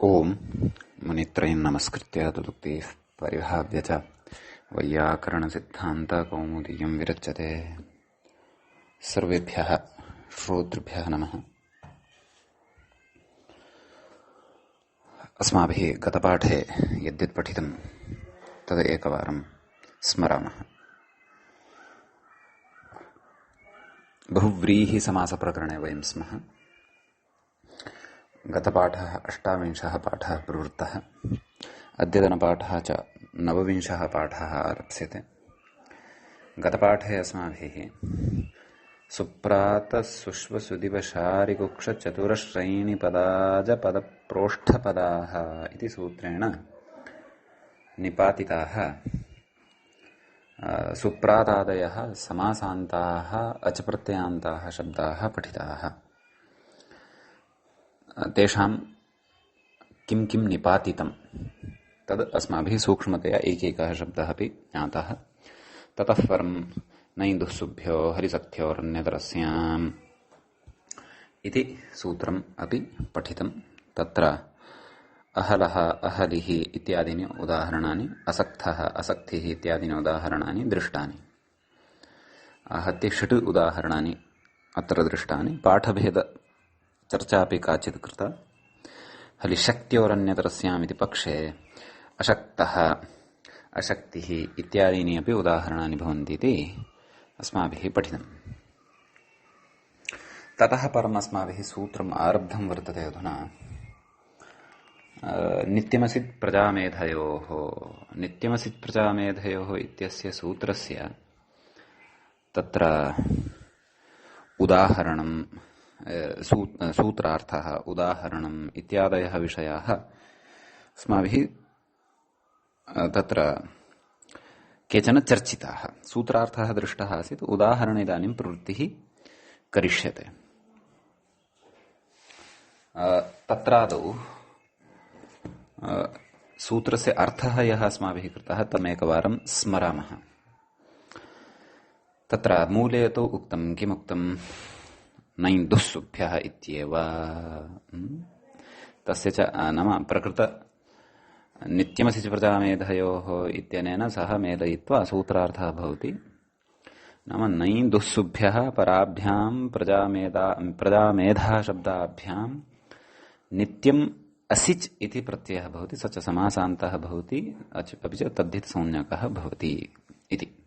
ओम मुनित्रयं नमस्कृत्य तदुक्तिः परिभाव्य च वैयाकरणसिद्धान्तकौमुदीयं विरच्यते। सर्वेभ्यः श्रोतृभ्यः नमः। अस्माभिः गतपाठे यद्यत् पठितं तद् एकवारं स्मरामः। बहुव्रीहि समासप्रकरणे वयं स्मः। गतपाठः 28 पाठः प्रवृत्तः। अद्यतनपाठः च 29 पाठः आरप्स्यते। गतपाठे अस्माभिः सुप्रातस्सुष्वसुदिवशारिकुक्षचतुरश्रैणिपदाजपदप्रोष्ठपदाः इति सूत्रेण निपातिताः सुप्रातादयः समासान्ताः अचप्रत्ययान्ताः शब्दाः पठिताः। तेषां किं किं निपातितं तद् अस्माभिः सूक्ष्मतया एकैकः शब्दः अपि ज्ञातः। ततः परं नैन्दुःसुभ्यो हरिसख्योरन्यतरस्याम् इति सूत्रम् अपि पठितं। तत्र अहलः अहलिः इत्यादीनि उदाहरणानि, असक्तः असक्तिः इत्यादीनि उदाहरणानि दृष्टानि। आहत्य 6 उदाहरणानि अत्र दृष्टानि। पाठभेद चर्चा अपि काचित् कृता। हलिशक्त्योरन्यतरस्याम् इति पक्षे अशक्तः अशक्तिः इत्यादीनि अपि उदाहरणानि भवन्ति इति अस्माभिः पठितम्। ततः परम् अस्माभिः सूत्रम् आरब्धं वर्तते अधुना। नित्यमसित् प्रजामेधयोः। नित्यमसित् प्रजामेधयोः इत्यस्य सूत्रस्य तत्र उदाहरणं, सूत्रार्थः, उदाहरणम् इत्यादयः विषयाः अस्माभिः तत्र केचन चर्चिताः। सूत्रार्थः दृष्टः आसीत्, उदाहरणे इदानीं प्रवृत्तिः करिष्यते। तत्रादौ सूत्रस्य अर्थः यः अस्माभिः कृतः तमेकवारं स्मरामः। तत्र मूले तु उक्तं, किमुक्तं? नैन्दुःसुभ्यः इत्येव। तस्य च नाम प्रकृत नित्यमसि च प्रजामेधयोः इत्यनेन सह मेलयित्वा सूत्रार्थः भवति। नाम नैन्दुःसुभ्यः पराभ्यां प्रजामेधा शब्दाभ्यां नित्यम् असिच् इति प्रत्ययः भवति। स च समासान्तः भवति, अपि च तद्धितसंज्ञकः भवति इति।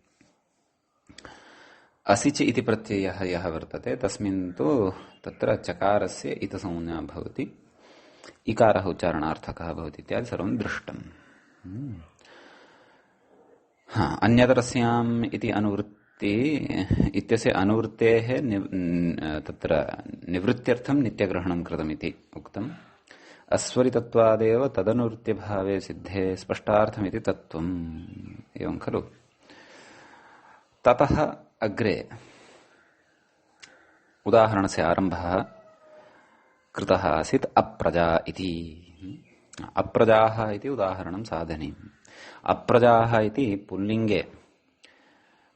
असिच् इति प्रत्ययः यः वर्तते तस्मिन् तु तत्र चकारस्य इतसंज्ञा भवति, इकारः उच्चारणार्थकः भवति इत्यादि सर्वं दृष्टम्। अन्यतरस्याम् इति अनुवृत्ति इत्यस्य अनुवृत्तेः तत्र निवृत्त्यर्थं नित्यग्रहणं कृतमिति उक्तम्। अस्वरितत्वादेव तदनुवृत्त्यभावे सिद्धे स्पष्टार्थमिति तत्त्वम्। एवं खलु। ततः अग्रे उदाहरणस्य आरम्भः कृतः आसीत् अप्रजा इति। अप्रजाः इति उदाहरणं साधनीयम्। अप्रजाः इति पुल्लिङ्गे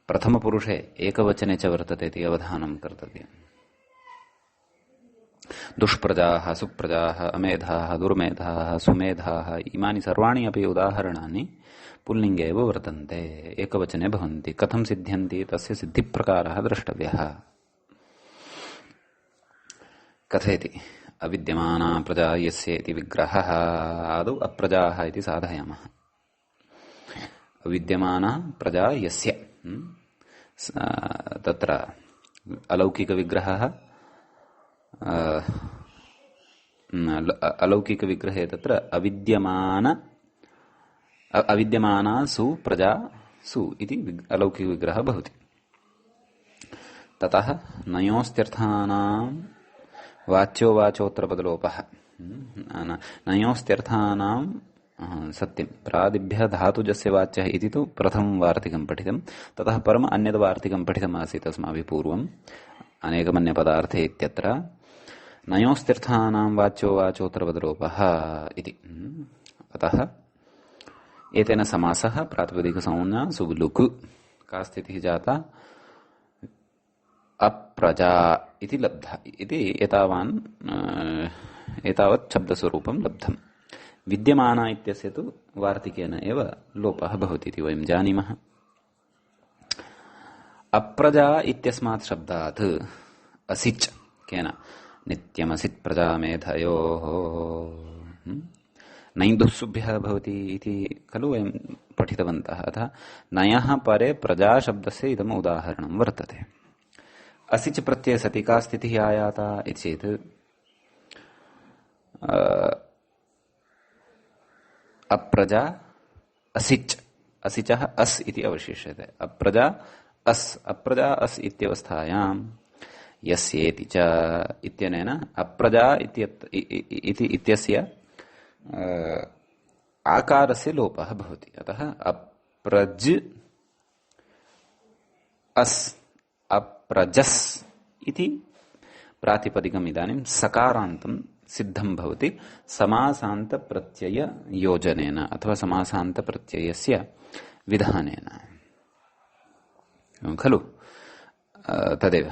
प्रथमपुरुषे एकवचने च वर्तते इति अवधानं कर्तव्यम्। दुष्प्रजाः, सुप्रजाः, अमेधाः, दुर्मेधाः, सुमेधाः इमानि सर्वाणि अपि उदाहरणानि पुल्लिङ्गे एव वर्तन्ते, एकवचने भवन्ति। कथं सिद्ध्यन्ति? तस्य सिद्धिप्रकारः द्रष्टव्यः। कथयति? अविद्यमाना प्रजा यस्य इति विग्रहः आदौ अप्रजाः इति साधयामः। अविद्यमाना प्रजा यस्य, तत्र अलौकिकविग्रहः, अलौकिकविग्रहे तत्र अविद्यमाना सु प्रजा सु इति अलौकिकविग्रहः भवति। ततः नयोस्त्यर्थानां वाच्यो वाचोत्र बदलोपः। नयोस्त्यर्थानां सत्यं प्रादिभ्यः धातुजस्य वाच्यः इति तु प्रथमं वार्तिकं पठितं। ततः परम् अन्यद् वार्तिकं पठितमासीत् अस्माभिः पूर्वम् अनेकमन्यपदार्थे इत्यत्र। नयोस्त्यर्थानां वाच्यो वाचोत्र बदलोपः इति। अतः एतेन समासः प्रातिपदिकसंज्ञा सुबुलुक् का स्थितिः जाता? अप्रजा इति लब्धा इति एतावत् शब्दस्वरूपं लब्धम्। विद्यमाना इत्यस्य तु वार्तिकेन एव लोपः भवति इति वयं जानीमः। अप्रजा इत्यस्मात् शब्दात् असिच् केन नित्यमसित् प्रजामेधयोः नैन्दुःसुभ्यः भवति इति खलु वयं पठितवन्तः। अतः नयः परे प्रजाशब्दस्य इदम् उदाहरणं वर्तते। असिच् प्रत्यये सति का स्थितिः आयाता इति चेत् अप्रजा असिच्, असिचः अस् इति अवशिष्यते। अप्रजा अस् इत्यवस्थायां यस्येति च इत्यनेन अप्रजा इत्यस्य आकारस्य लोपः भवति। अतः अप्रज अस् अप्रजस् इति प्रातिपदिकम् इदानीं सकारान्तं सिद्धं भवति समासान्त प्रत्यय योजनेन अथवा समासान्त प्रत्ययस्य विधानेन खलु। तदेव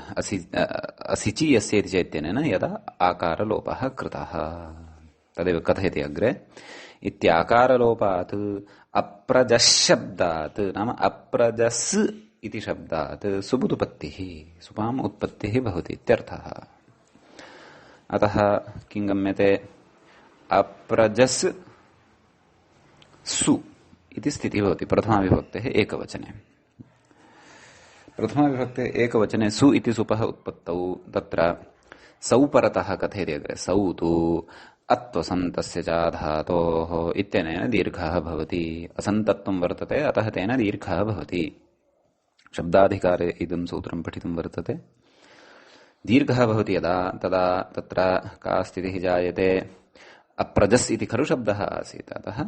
असिचि यस्येति चैत्यनेन यदा आकारलोपः कृतः तदेव कथयति अग्रे। इत्याकारलोपात् अप्रजशब्दात् नाम अप्रजस् इति शब्दात् सुबुदुपत्तिः सुपाम् उत्पत्तिः भवति इत्यर्थः। अतः किं गम्यते अप्रजस् सु इति स्थितिः भवति प्रथमाविभक्तेः एकवचने। प्रथमाविभक्ते एकवचने सु इति सुपः उत्पत्तौ तत्र सौ परतः कथयति अग्रे। सौ तु अत्वसन्तस्य च धातोः इत्यनेन दीर्घः भवति। असन्तत्वं वर्तते अतः तेन दीर्घः भवति। शब्दाधिकारे इदं सूत्रं पठितं वर्तते। दीर्घः भवति यदा तदा तत्र का स्थितिः जायते अप्रजस् इति खलु शब्दः आसीत् अतः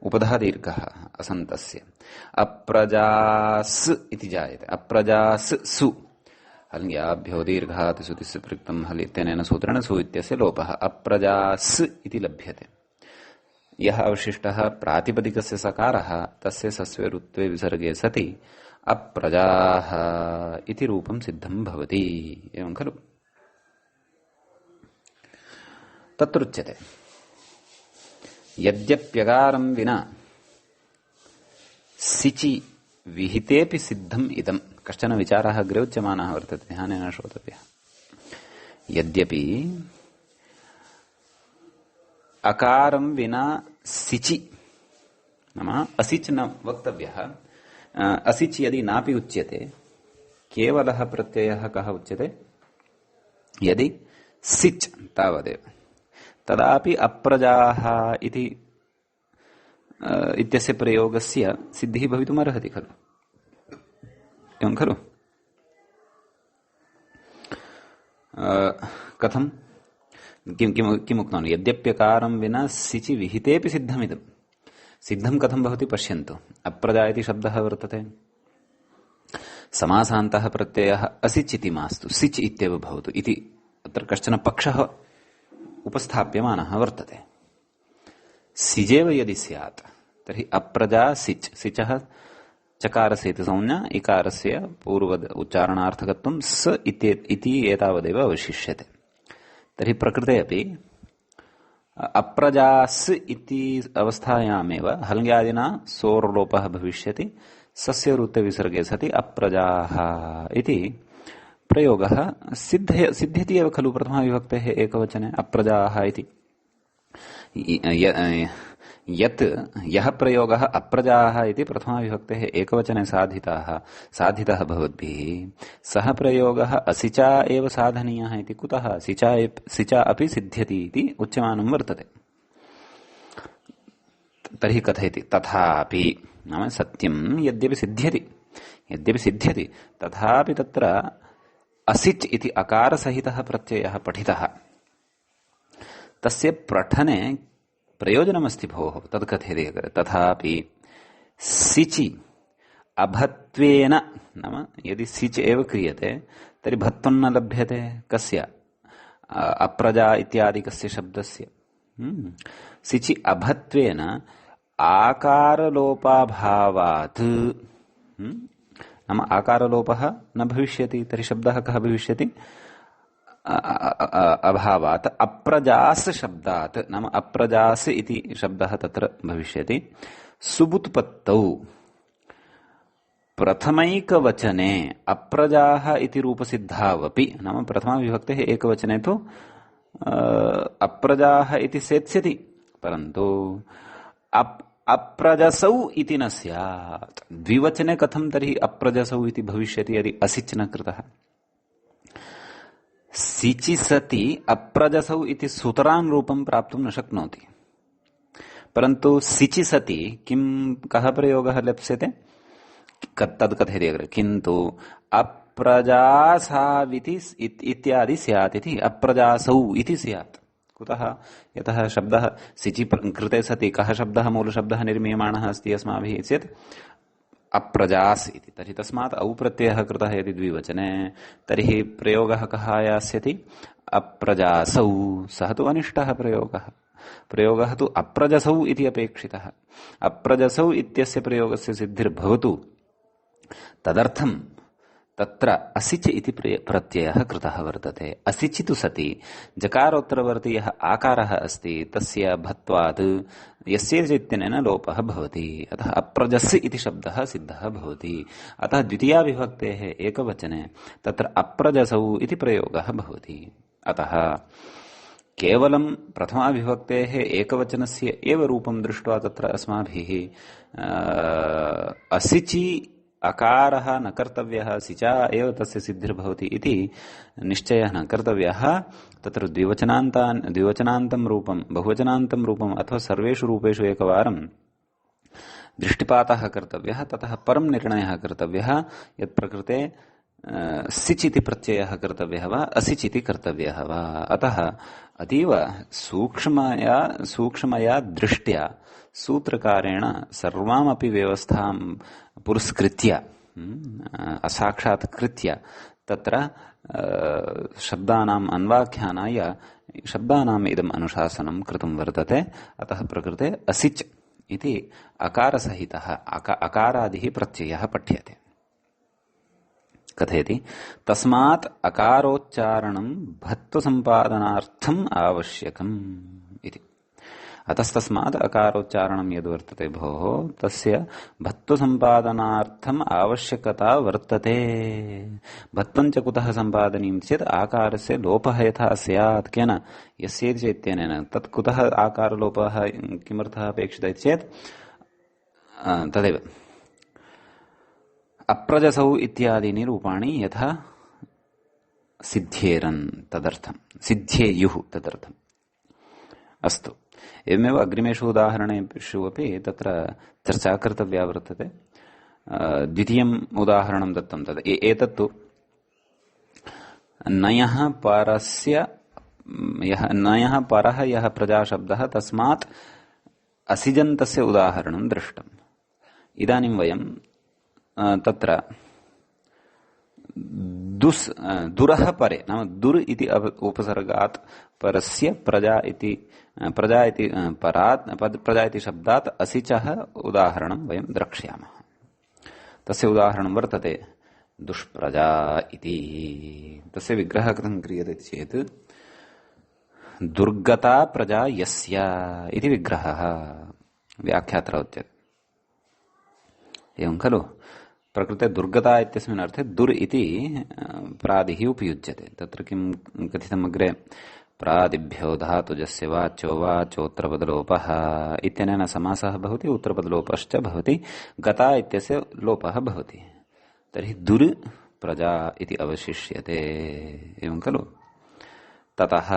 उपधः दीर्घः असन्तस्य। अप्रजास् इति जायते अप्रजास् सु हल्ङ्याभ्यो दीर्घात् सुतिस्य पृक्तं हल् इत्यनेन सूत्रेण सु इत्यस्य लोपः अप्रजास् इति लभ्यते। यः अवशिष्टः प्रातिपदिकस्य सकारः तस्य सस्वे रुत्वे विसर्गे सति अप्रजाः इति रूपं सिद्धं भवति। एवं खलु। तत्रुच्यते यद्यप्यकारं विना सिचि विहितेऽपि सिद्धम् इदं। कश्चन विचारः अग्रे उच्यमानः वर्तते, ध्यानेन श्रोतव्यः। यद्यपि अकारं विना सिचि नाम असिच् न वक्तव्यः। असिच् यदि नापि उच्यते केवलः प्रत्ययः कः उच्यते यदि सिच् तावदेव तदापि अप्रजाः इति इत्यस्य प्रयोगस्य सिद्धिः भवितुमर्हति खलु। एवं खलु। कथं किम् उक्तवान् यद्यप्यकारं विना सिचि विहितेऽपि सिद्धमिदम्। सिद्धं कथं भवति पश्यन्तु। अप्रजा इति शब्दः वर्तते समासान्तः प्रत्ययः असिच् इति मास्तु सिच् इत्येव भवतु इति अत्र कश्चन पक्षः उपस्थाप्यमानः वर्तते। सिजेव यदि स्यात् तर्हि अप्रजा सिच् सिचः चकारस्य इति संज्ञा इकारस्य पूर्वद उच्चारणार्थकत्वं स इति एतावदेव अवशिष्यते। तर्हि प्रकृते अपि अप्रजास् इति अवस्थायामेव हल्ङ्यादिना सोर्लोपः भविष्यति सस्य रुत्ते विसर्गे सति अप्रजाः इति प्रयोगः सिद्ध्यति एव खलु प्रथमाविभक्तेः एकवचने अप्रजाः इति। यः प्रयोगः अप्रजाः इति प्रथमाविभक्तेः एकवचने साधितः भवद्भिः सः प्रयोगः असिचा एव साधनीयः इति कुतः सिचा अपि सिद्ध्यति इति उच्यमानं वर्तते। तर्हि कथयति तथापि नाम सत्यं यद्यपि सिद्ध्यति तथापि तत्र असिच् इति अकारसहितः प्रत्ययः पठितः तस्य पठने प्रयोजनमस्ति भोः तद् कथयति अग्रे। तथापि सिचि अभत्वेन नाम यदि सिच् एव क्रियते तर्हि भत्वं न लभ्यते कस्य अप्रजा इत्यादिकस्य शब्दस्य। सिचि अभत्वेन आकारलोपाभावात् नाम आकारलोपः न भविष्यति। तर्हि शब्दः कः भविष्यति अभावात् अप्रजास् शब्दात्, नाम अप्रजास् इति शब्दः तत्र भविष्यति। सुबुत्पत्तौ प्रथमैकवचने अप्रजाः इति रूपसिद्धावपि, नाम प्रथमाविभक्तेः एकवचने तु अप्रजाः इति सेत्स्यति, परन्तु अप्रजसौ इति न स्यात्। द्विवचने कथं तर्हि अप्रजसौ इति भविष्यति यदि असिच् न कृतः। सिचि सति अप्रजसौ इति सुतरां रूपं प्राप्तुं न शक्नोति, परन्तु सिचि सति किं कः प्रयोगः लप्स्यते तद् कथयति अग्रे, किन्तु अप्रजासाविति इत्यादि स्यात् इति अप्रजासौ इति स्यात्। कुतः? यतः शब्दः सिचि कृते सति कः शब्दः मूलशब्दः निर्मीयमाणः अस्ति अस्माभिः चेत् अप्रजास् इति, तर्हि तस्मात् औ प्रत्ययः कृतः यदि द्विवचने तर्हि प्रयोगः कः यास्यति? अप्रजासौ। सः तु अनिष्टः प्रयोगः, प्रयोगः तु अप्रजसौ इति अपेक्षितः। अप्रजसौ इत्यस्य प्रयोगस्य सिद्धिर्भवतु, तदर्थं तत्र असिच् इति प्रत्ययः कृतः वर्तते। असिचि तु सति जकारोत्तरवर्ती यः आकारः अस्ति तस्य भत्वात् यस्य इत्यनेन लोपः भवति, अतः अप्रजस् इति शब्दः सिद्धः भवति। अतः द्वितीयाविभक्तेः एकवचने तत्र अप्रजसौ इति प्रयोगः भवति। अतः केवलं प्रथमाविभक्तेः एकवचनस्य एव रूपं दृष्ट्वा तत्र अस्माभिः असिचि अकारः न कर्तव्यः, सिचा एव तस्य सिद्धिर्भवति इति निश्चयः न कर्तव्यः। तत्र द्विवचनान्तं रूपं बहुवचनान्तं रूपम् अथवा सर्वेषु रूपेषु एकवारं दृष्टिपातः कर्तव्यः, ततः परं निर्णयः कर्तव्यः यत् प्रकृते सिच् इति प्रत्ययः कर्तव्यः वा असिच् इति कर्तव्यः वा। अतः अतीव सूक्ष्मया दृष्ट्या सूत्रकारेण सर्वामपि व्यवस्थां पुरस्कृत्य असाक्षात्कृत्य तत्र शब्दानाम् अन्वाख्यानाय शब्दानाम् इदम् अनुशासनं कृतं वर्तते। अतः प्रकृते असिच् इति अकारसहितः अकारादिः प्रत्ययः पठ्यते। कथयति तस्मात् अकारोच्चारणं भत्वसम्पादनार्थम् आवश्यकम् इति। अतस्तस्मात् अकारोच्चारणं यद्वर्तते भोः तस्य भत्वसम्पादनार्थम् आवश्यकता वर्तते। भत्वं च कुतः सम्पादनीयं चेत् आकारस्य लोपः यथा स्यात्, केन यस्य चैत्यनेन तत् कुतः आकारलोपः किमर्थः अपेक्षितः चेत् तदेव अप्रजसौ इत्यादीनि रूपाणि यथा सिद्ध्येरन् तदर्थं सिद्ध्येयुः तदर्थम्। अस्तु, एवमेव अग्रिमेषु उदाहरणेषु अपि तत्र चर्चा कर्तव्या वर्तते। द्वितीयम् उदाहरणं दत्तं तद् एतत्तु नयः परः यः प्रजाशब्दः तस्मात् असिजन्तस्य उदाहरणं दृष्टम्। इदानीं वयं तत्र दुरः परे नाम दुर् इति उपसर्गात् परस्य प्रजा इति शब्दात् असिचः उदाहरणं वयं द्रक्ष्यामः। तस्य उदाहरणं वर्तते दुष्प्रजा इति। तस्य विग्रहः कथं क्रियते चेत् दुर्गता प्रजा यस्य इति विग्रहः व्याख्यात्र उच्यते। एवं खलु? प्रकृते दुर्गता इत्यस्मिन् अर्थे दुर् इति प्रादिः उपयुज्यते। तत्र किं कथितम् अग्रे प्रादिभ्यो धातुजस्य वाच्यो वाचोत्तरपदलोपः इत्यनेन समासः भवति, उत्तरपदलोपश्च भवति, गता इत्यस्य लोपः भवति। तर्हि दुर् प्रजा इति अवशिष्यते। एवं खलु? ततः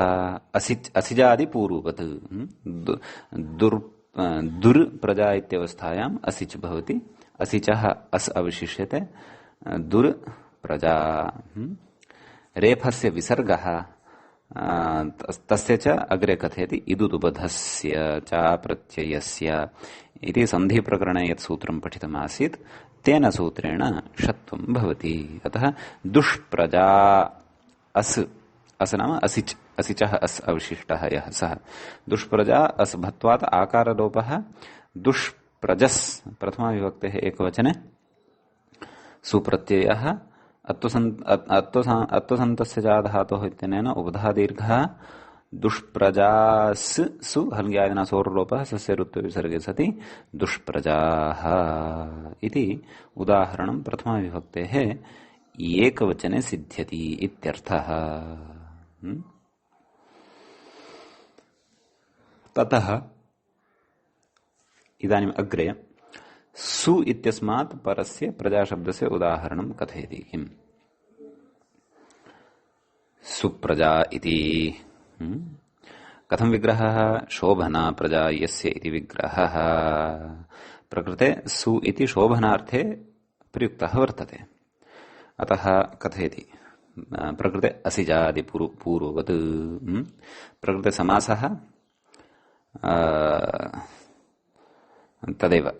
असिजादिपूर्ववत् दुर् प्रजा इत्यवस्थायाम् असिच् भवति, असिचः अस् अवशिष्यते, दुर् प्रजा। रेफस्य विसर्गः तस्य च अग्रे कथयति इदुदुबधस्य च प्रत्ययस्य इति सन्धिप्रकरणे यत् सूत्रं पठितमासीत् तेन सूत्रेण षत्वं भवति। अतः दुष्प्रजा अस् नाम असिच्, असिचः अस् अवशिष्टः यः सः दुष्प्रजा अस् भत्वात् आकारलोपः दुष्प्रजस् प्रथमा विभक्तेः एकवचने सुप्रत्ययः अत्वसन्तस्य च धातोः इत्यनेन उपधा दीर्घः दुष्प्रजास् सु हल्ङ्यादिना सोर्लोपः सस्य ऋत्वविसर्गे सति दुष्प्रजाः इति उदाहरणं प्रथमाविभक्तेः एकवचने सिद्ध्यति इत्यर्थः। ततः इदानीम् अग्रे सु इत्यस्मात् परस्य प्रजाशब्दस्य उदाहरणं कथयति किम्? सुप्रजा इति कथं विग्रहः? शोभना प्रजा यस्य इति विग्रहः। प्रकृते सु इति शोभनार्थे प्रयुक्तः वर्तते। अतः कथयति प्रकृते असिजादि पूर्ववत्। प्रकृते समासः तदेव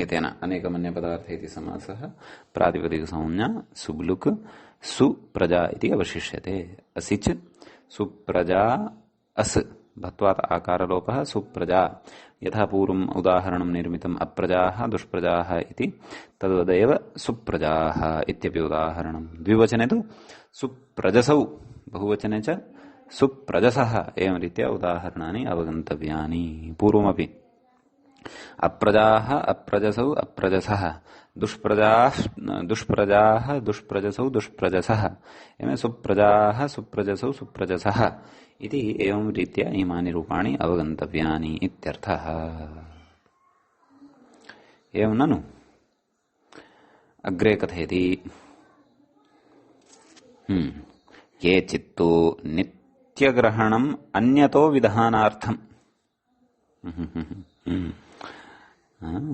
एतेन अनेकमन्यपदार्थे इति समासः प्रातिपदिकसंज्ञा सुब्लुक् सुप्रजा इति अवशिष्यते। असिच् सुप्रजा अस् भत्वात् आकारलोपः सुप्रजा। यथा पूर्वम् उदाहरणं निर्मितम् अप्रजाः दुष्प्रजाः इति तद्वदेव सुप्रजाः इत्यपि उदाहरणं। द्विवचने तु सुप्रजसौ, बहुवचने च सुप्रजसः। एवं रीत्या उदाहरणानि अवगन्तव्यानि। पूर्वमपि अप्रजाः अप्रजसौ अप्रजसः, दुष्प्रजाः दुष्प्रजाः दुष्प्रजसौ दुष्प्रजसः, एवं सुप्रजाः सुप्रजसौ सुप्रजसः इति एवं रीत्या इमानि रूपाणि अवगन्तव्यानि इत्यर्थः। एवं ननु अग्रे कथयति केचित्तु नित्यग्रहणम् अन्यतो विधानार्थम्।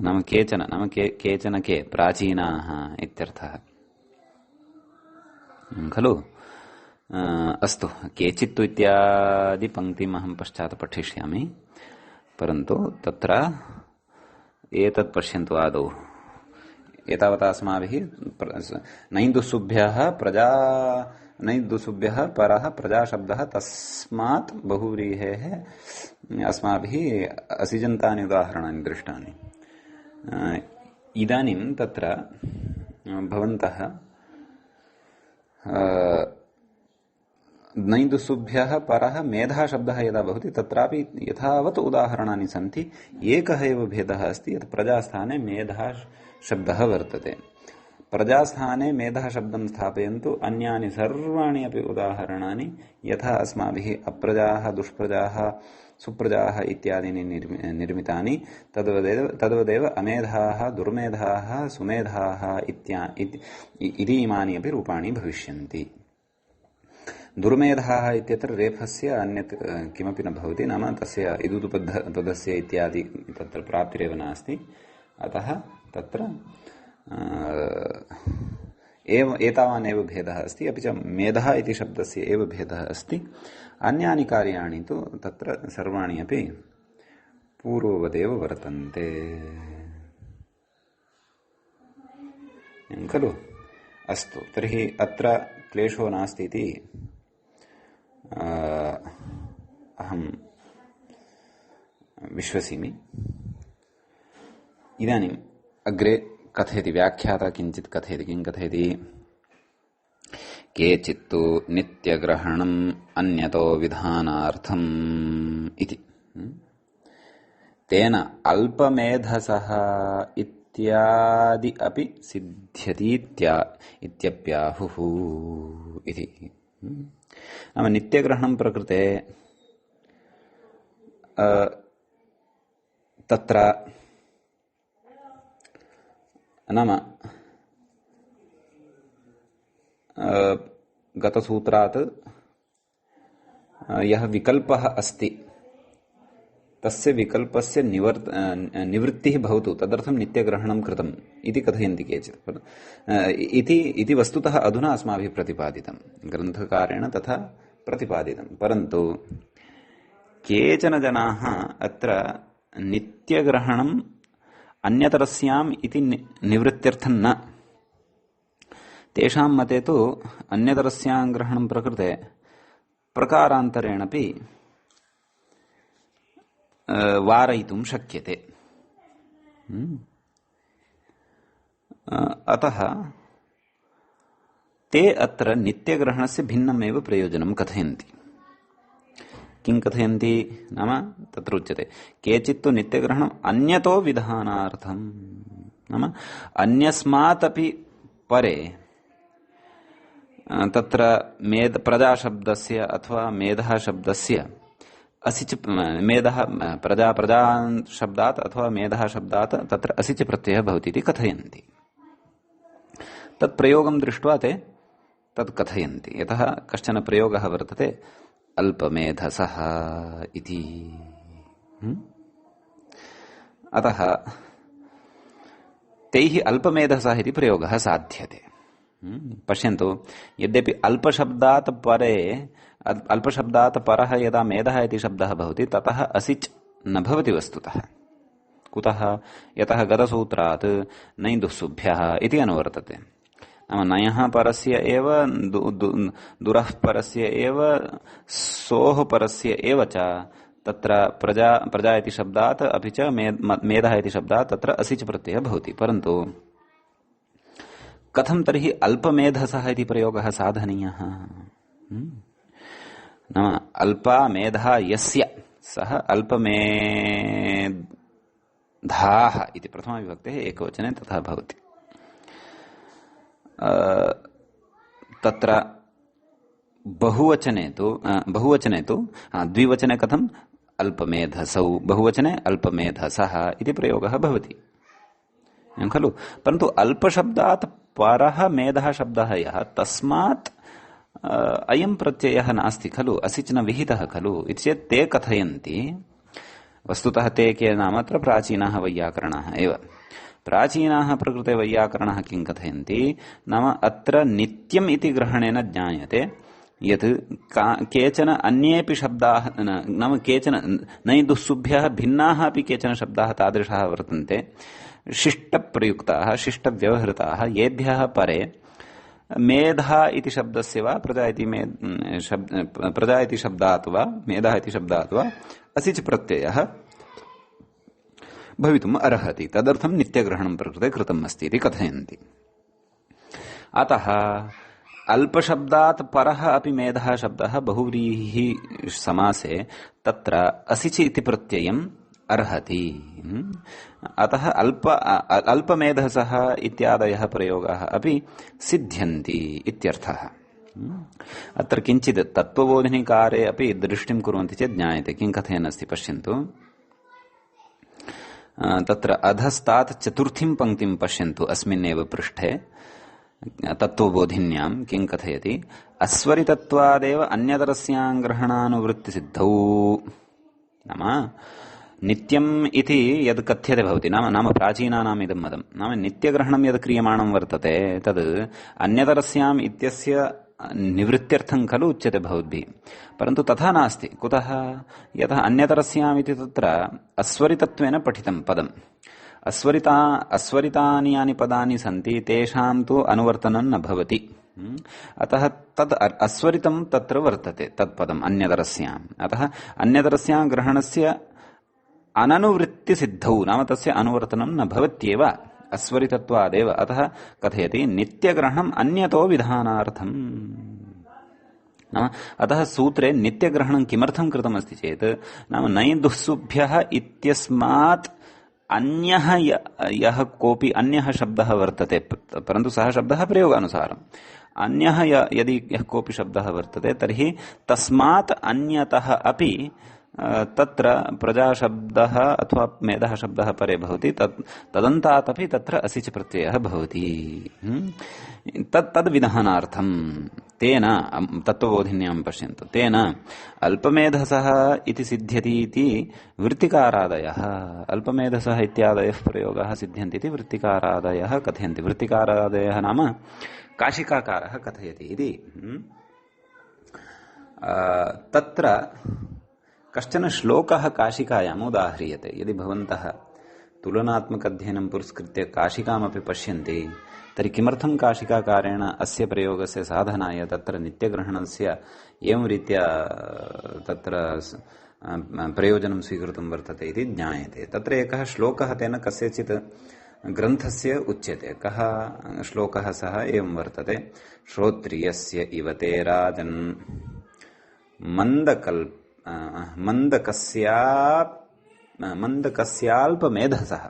नाम केचन, नाम केचन के प्राचीनाः इत्यर्थः खलु। अस्तु, केचित्तु इत्यादि पङ्क्तिम् अहं पश्चात् पठिष्यामि, परन्तु तत्र एतत् पश्यन्तु आदौ। एतावता अस्माभिः नैन्दुसुभ्यः परः प्रजाशब्दः तस्मात् बहुव्रीहेः अस्माभिः असिजन्तानि उदाहरणानि दृष्टानि। इदानीं तत्र भवन्तः नैन्दुसुभ्यः परः मेधाशब्दः यदा भवति तत्रापि यथावत् उदाहरणानि सन्ति। एकः एव भेदः अस्ति, यत् प्रजास्थाने मेधाशब्दः वर्तते। प्रजास्थाने मेधः शब्दं स्थापयन्तु, अन्यानि सर्वाणि अपि उदाहरणानि यथा अस्माभिः अप्रजाः दुष्प्रजाः सुप्रजाः इत्यादीनि निर्मितानि तद्वदेव अमेधाः दुर्मेधाः सुमेधाः इति इमानि अपि रूपाणि भविष्यन्ति। दुर्मेधाः इत्यत्र रेफस्य अन्यत् किमपि न भवति, नाम तस्य इदुपदस्य इत्यादि तत्र प्राप्तिरेव नास्ति। अतः तत्र एतावान् एव भेदः अस्ति। अपि च मेधः इति शब्दस्य एव भेदः अस्ति। अन्यानि कार्याणि तु तत्र सर्वाणि अपि पूर्ववदेव वर्तन्ते खलु। अस्तु, तर्हि अत्र क्लेशो नास्ति इति अहं विश्वसिमि। इदानीम् अग्रे कथयति व्याख्याता किञ्चित् कथयति। किं कथयति? केचित्तु नित्यग्रहणम् अन्यतो विधानार्थम् इति। तेन अल्पमेधसः इत्यादि अपि सिद्ध्यति इत्यप्याहुः इति। नाम नित्यग्रहणं प्रकृते तत्र नाम गतसूत्रात् यः विकल्पः अस्ति तस्य विकल्पस्य निवृत्तिः भवतु, तदर्थं नित्यग्रहणं कृतम् इति कथयन्ति केचित्। इति वस्तुतः अधुना अस्माभिः प्रतिपादितं, ग्रन्थकारेण तथा प्रतिपादितं। परन्तु केचन जनाः अत्र नित्यग्रहणम् अन्यतरस्याम् इति निवृत्त्यर्थं न। तेषां मते तु अन्यतरस्यां ग्रहणं प्रकृते प्रकारान्तरेणपि वारयितुं शक्यते। अतः ते अत्र नित्यग्रहणस्य भिन्नमेव प्रयोजनं कथयन्ति। किं कथयन्ति नाम तत्र उच्यते केचित् तु नित्यग्रहणम् अन्यतो विधानार्थम्, नाम अन्यस्मात् अपि परे तत्र प्रजा शब्दस्य अथवा मेधः शब्दस्य असिच मेधः प्रजा शब्दात् अथवा मेधः शब्दात् तत्र असिच प्रत्ययः भवति इति कथयन्ति। तत् प्रयोगं दृष्ट्वा ते तत् कथयन्ति। यतः कश्चन प्रयोगः वर्तते अल्पमेधसः इति। अतः तैः अल्पमेधसः इति प्रयोगः साध्यते। पश्यन्तु, यद्यपि अल्पशब्दात् परः यदा मेधः इति शब्दः भवति ततः असिच् न भवति वस्तुतः। कुतः? यतः गतसूत्रात् नैदुःसुभ्यः इति अनुवर्तते। नाम नयः परस्य एव, दुरः परस्य एव, सोः परस्य एव च तत्र प्रजा इति शब्दात् अपि च मेधः इति शब्दात् तत्र असिच् प्रत्ययः भवति। परन्तु कथं तर्हि अल्पमेधसः इति प्रयोगः साधनीयः? नाम अल्पा मेधा यस्य सः अल्पमेधाः इति प्रथमाविभक्तेः एकवचने तथा भवति। तत्र बहुवचने तु द्विवचने कथम्? अल्पमेधसौ, बहुवचने अल्पमेधसः इति प्रयोगः भवति खलु। परन्तु अल्पशब्दात् परः मेधः शब्दः यः तस्मात् अयं प्रत्ययः नास्ति खलु, असिच् न विहितः खलु इति चेत् ते कथयन्ति। वस्तुतः ते के नाम अत्र प्राचीनाः वैयाकरणाः एव। प्राचीनाः प्रकृते वैयाकरणाः किं कथयन्ति नाम अत्र नित्यम् इति ग्रहणेन ज्ञायते यत् केचन अन्येऽपि शब्दाः नाम केचन नैदुःसुभ्यः भिन्नाः अपि केचन शब्दाः तादृशाः वर्तन्ते शिष्टप्रयुक्ताः शिष्टव्यवहृताः येभ्यः परे मेधा इति शब्दस्य वा प्रजा इति शब्दात् वा मेधा इति शब्दात् वा असिच् प्रत्ययः भवितुम् अर्हति। तदर्थं नित्यग्रहणं प्रकृते कृतम् अस्ति इति कथयन्ति। अतः अल्पशब्दात् परः अपि मेधः शब्दः बहुव्रीहि समासे तत्र असिच् इति प्रत्ययम् अर्हति। अतः अल्पमेधसः इत्यादयः प्रयोगाः अपि सिद्ध्यन्ति इत्यर्थः। अत्र किञ्चित् तत्त्वबोधिनीकारे अपि दृष्टिं कुर्वन्ति चेत् ज्ञायते। किं कथयन् अस्ति पश्यन्तु। तत्र अधस्तात् चतुर्थीं पङ्क्तिं पश्यन्तु अस्मिन्नेव पृष्ठे तत्त्वबोधिन्यां किं कथयति। अस्वरितत्वादेव अन्यतरस्यां ग्रहणानुवृत्तिसिद्धौ, नाम नित्यम् इति यद् कथ्यते भवति नाम प्राचीनानाम् इदं मतं, नाम नित्यग्रहणं यद् क्रियमाणं वर्तते तद् अन्यतरस्याम् इत्यस्य निवृत्त्यर्थं खलु उच्यते भवद्भिः। परन्तु तथा नास्ति। कुतः? यतः अन्यतरस्याम् इति तत्र अस्वरितत्वेन पठितं पदम्। अस्वरितानि यानि पदानि सन्ति तेषां तु अनुवर्तनं न भवति। अतः तद् अस्वरितं तत्र वर्तते तत्पदम् अन्यतरस्याम्। अतः अन्यतरस्यां ग्रहणस्य अननुवृत्तिसिद्धौ, नाम तस्य अनुवर्तनं न भवत्येव अस्वरितत्वादेव। अतः कथयति नित्यग्रहणम् अन्यतो विधानार्थम्। नाम अतः सूत्रे नित्यग्रहणं किमर्थं कृतमस्ति चेत् नाम नैदुःसुभ्यः इत्यस्मात् अन्यः यः कोऽपि अन्यः शब्दः वर्तते, परन्तु सः शब्दः प्रयोगानुसारम्, अन्यः यदि यः कोऽपि शब्दः वर्तते तर्हि तस्मात् अन्यतः अपि तत्र प्रजाशब्दः अथवा मेधः शब्दः परे भवति, तदन्तात् अपि तत्र असिच् प्रत्ययः भवति। तद्विधानार्थं तेन तत्त्वबोधिन्यां पश्यन्तु, तेन अल्पमेधसः इति सिद्ध्यति इति वृत्तिकारादयः, अल्पमेधसः इत्यादयः प्रयोगाः सिद्ध्यन्ति इति वृत्तिकारादयः कथयन्ति। वृत्तिकारादयः नाम काशिकाकारः कथयति इति। तत्र कश्चन श्लोकः काशिकायाम् उदाह्रियते। यदि भवन्तः तुलनात्मकअध्ययनं पुरस्कृत्य काशिकामपि पश्यन्ति तर्हि किमर्थं काशिकाकारेण अस्य प्रयोगस्य साधनाय तत्र नित्यग्रहणस्य एवं रीत्या तत्र प्रयोजनं स्वीकृतं वर्तते इति ज्ञायते। तत्र एकः श्लोकः तेन कस्यचित् ग्रन्थस्य उच्यते। कः श्लोकः सः एवं वर्तते। श्रोत्रियस्य इव ते राजन् मन्दकस्याल्पमेधसः।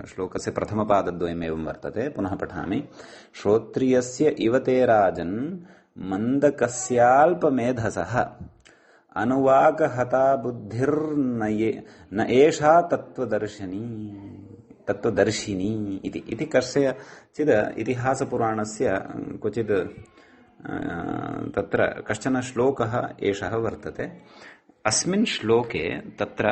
श्लोकस्य प्रथमपादद्वयम् एवं वर्तते। पुनः पठामि। श्रोत्रियस्य इव ते राजन् मन्दकस्याल्पमेधसः अनुवागहता बुद्धिर्न एषा तत्त्वदर्शिनी इति कस्यचित् इतिहासपुराणस्य क्वचित् तत्र कश्चन श्लोकः एषः वर्तते। अस्मिन् श्लोके तत्र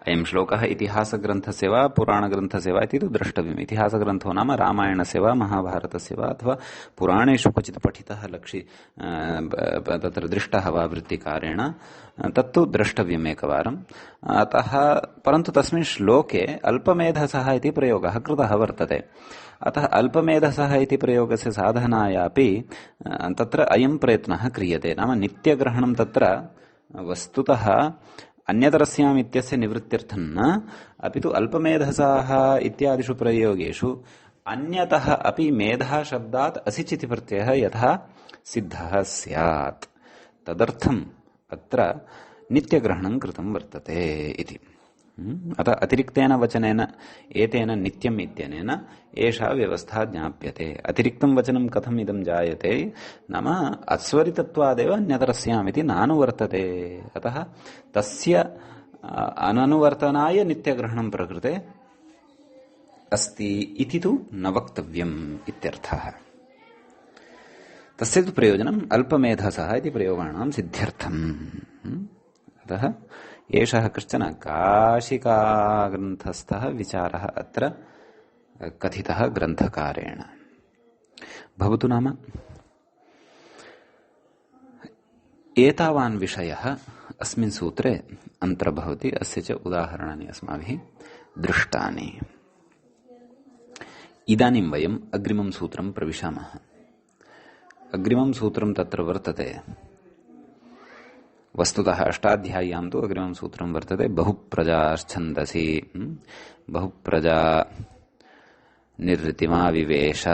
अयं श्लोकः इतिहासग्रन्थस्य वा पुराणग्रन्थस्य वा इति तु द्रष्टव्यम्। इतिहासग्रन्थो नाम रामायणस्य वा महाभारतस्य वा अथवा पुराणेषु क्वचित् पठितः तत्र दृष्टः वा वृत्तिकारेण तत्तु द्रष्टव्यम् एकवारम्। अतः परन्तु तस्मिन् श्लोके अल्पमेधसः इति प्रयोगः कृतः वर्तते। अतः अल्पमेधसः इति प्रयोगस्य साधनायापि तत्र अयं प्रयत्नः क्रियते। नाम नित्यग्रहणं तत्र वस्तुतः अन्यतरस्याम् इत्यस्य निवृत्त्यर्थं न, अपि तु अल्पमेधसाः इत्यादिषु प्रयोगेषु अन्यतः अपि मेधा शब्दात् असिचिति प्रत्ययः यथा सिद्धः स्यात् तदर्थम् अत्र नित्यग्रहणं कृतं वर्तते इति। अतः अतिरिक्तेन वचनेन एतेन नित्यम् इत्यनेन एषा व्यवस्था ज्ञाप्यते। अतिरिक्तं वचनं कथम् इदं जायते नाम अस्वरितत्वादेव अन्यतरस्याम् इति नानुवर्तते। अतः तस्य अननुवर्तनाय नित्यग्रहणं प्रकृते अस्ति इति तु न वक्तव्यम् इत्यर्थः। तस्य तु प्रयोजनम् अल्पमेधसः इति प्रयोगाणां सिद्ध्यर्थम्। अतः एषः कश्चन काशिकाग्रन्थस्थः विचारः अत्र कथितः ग्रन्थकारेण। भवतु नाम एतावान् विषयः अस्मिन् सूत्रे अन्तर्भवति। अस्य च उदाहरणानि अस्माभिः दृष्टानि। इदानीं वयम् अग्रिमं सूत्रं प्रविशामः। अग्रिमं सूत्रं तत्र वर्तते। वस्तुतः अष्टाध्याय्यां तु अग्रिमं सूत्रं वर्तते बहुप्रजाश्छन्दसि बहुप्रजा निर्ऋतिमाविवेश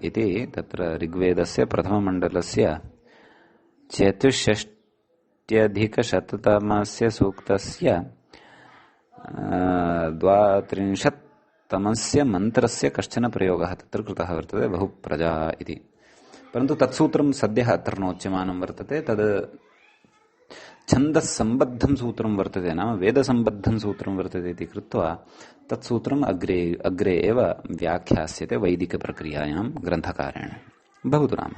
इति। तत्र ऋग्वेदस्य प्रथममण्डलस्य 64,100तमस्य सूक्तस्य 32तमस्य मन्त्रस्य कश्चन प्रयोगः तत्र कृतः वर्तते बहुप्रजा इति। परन्तु तत्सूत्रं सद्यः अत्र नोच्यमानं वर्तते। तद् छन्दस्सम्बद्धं सूत्रं वर्तते, नाम वेदसम्बद्धं सूत्रं वर्तते इति कृत्वा तत्सूत्रम् अग्रे एव व्याख्यास्यते वैदिकप्रक्रियायां ग्रन्थकारेण। भवतु नाम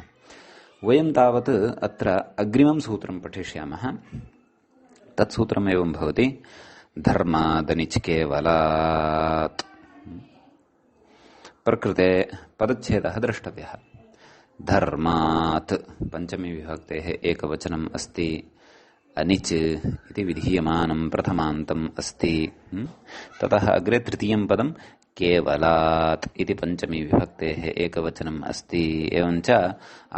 वयं तावत् अत्र अग्रिमं सूत्रं पठिष्यामः। तत्सूत्रम् एवं भवति। धर्मादनिच् केवलात्। प्रकृते पदच्छेदः द्रष्टव्यः। धर्मात् पञ्चमी विभक्तेः एकवचनम् अस्ति। अनिच् इति विधीयमानं प्रथमान्तम् अस्ति। ततः अग्रे तृतीयं पदं केवलात् इति पञ्चमी विभक्तेः एकवचनम् अस्ति। एवञ्च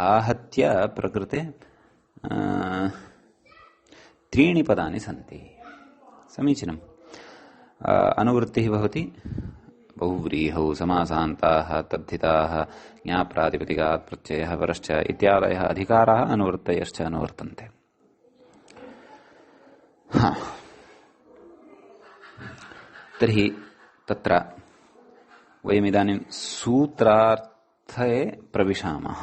आहत्य प्रकृते त्रीणि पदानि सन्ति। समीचीनम्। अनुवृत्तिः भवति बहुव्रीहौ समासान्ताः तद्धिताः ज्ञाप्रातिपदिकात् प्रत्ययः परश्च इत्यादयः अधिकाराः अनुवृत्तयश्च अनुवर्तन्ते। तर्हि तत्र वयमिदानीं सूत्रार्थे प्रविशामः।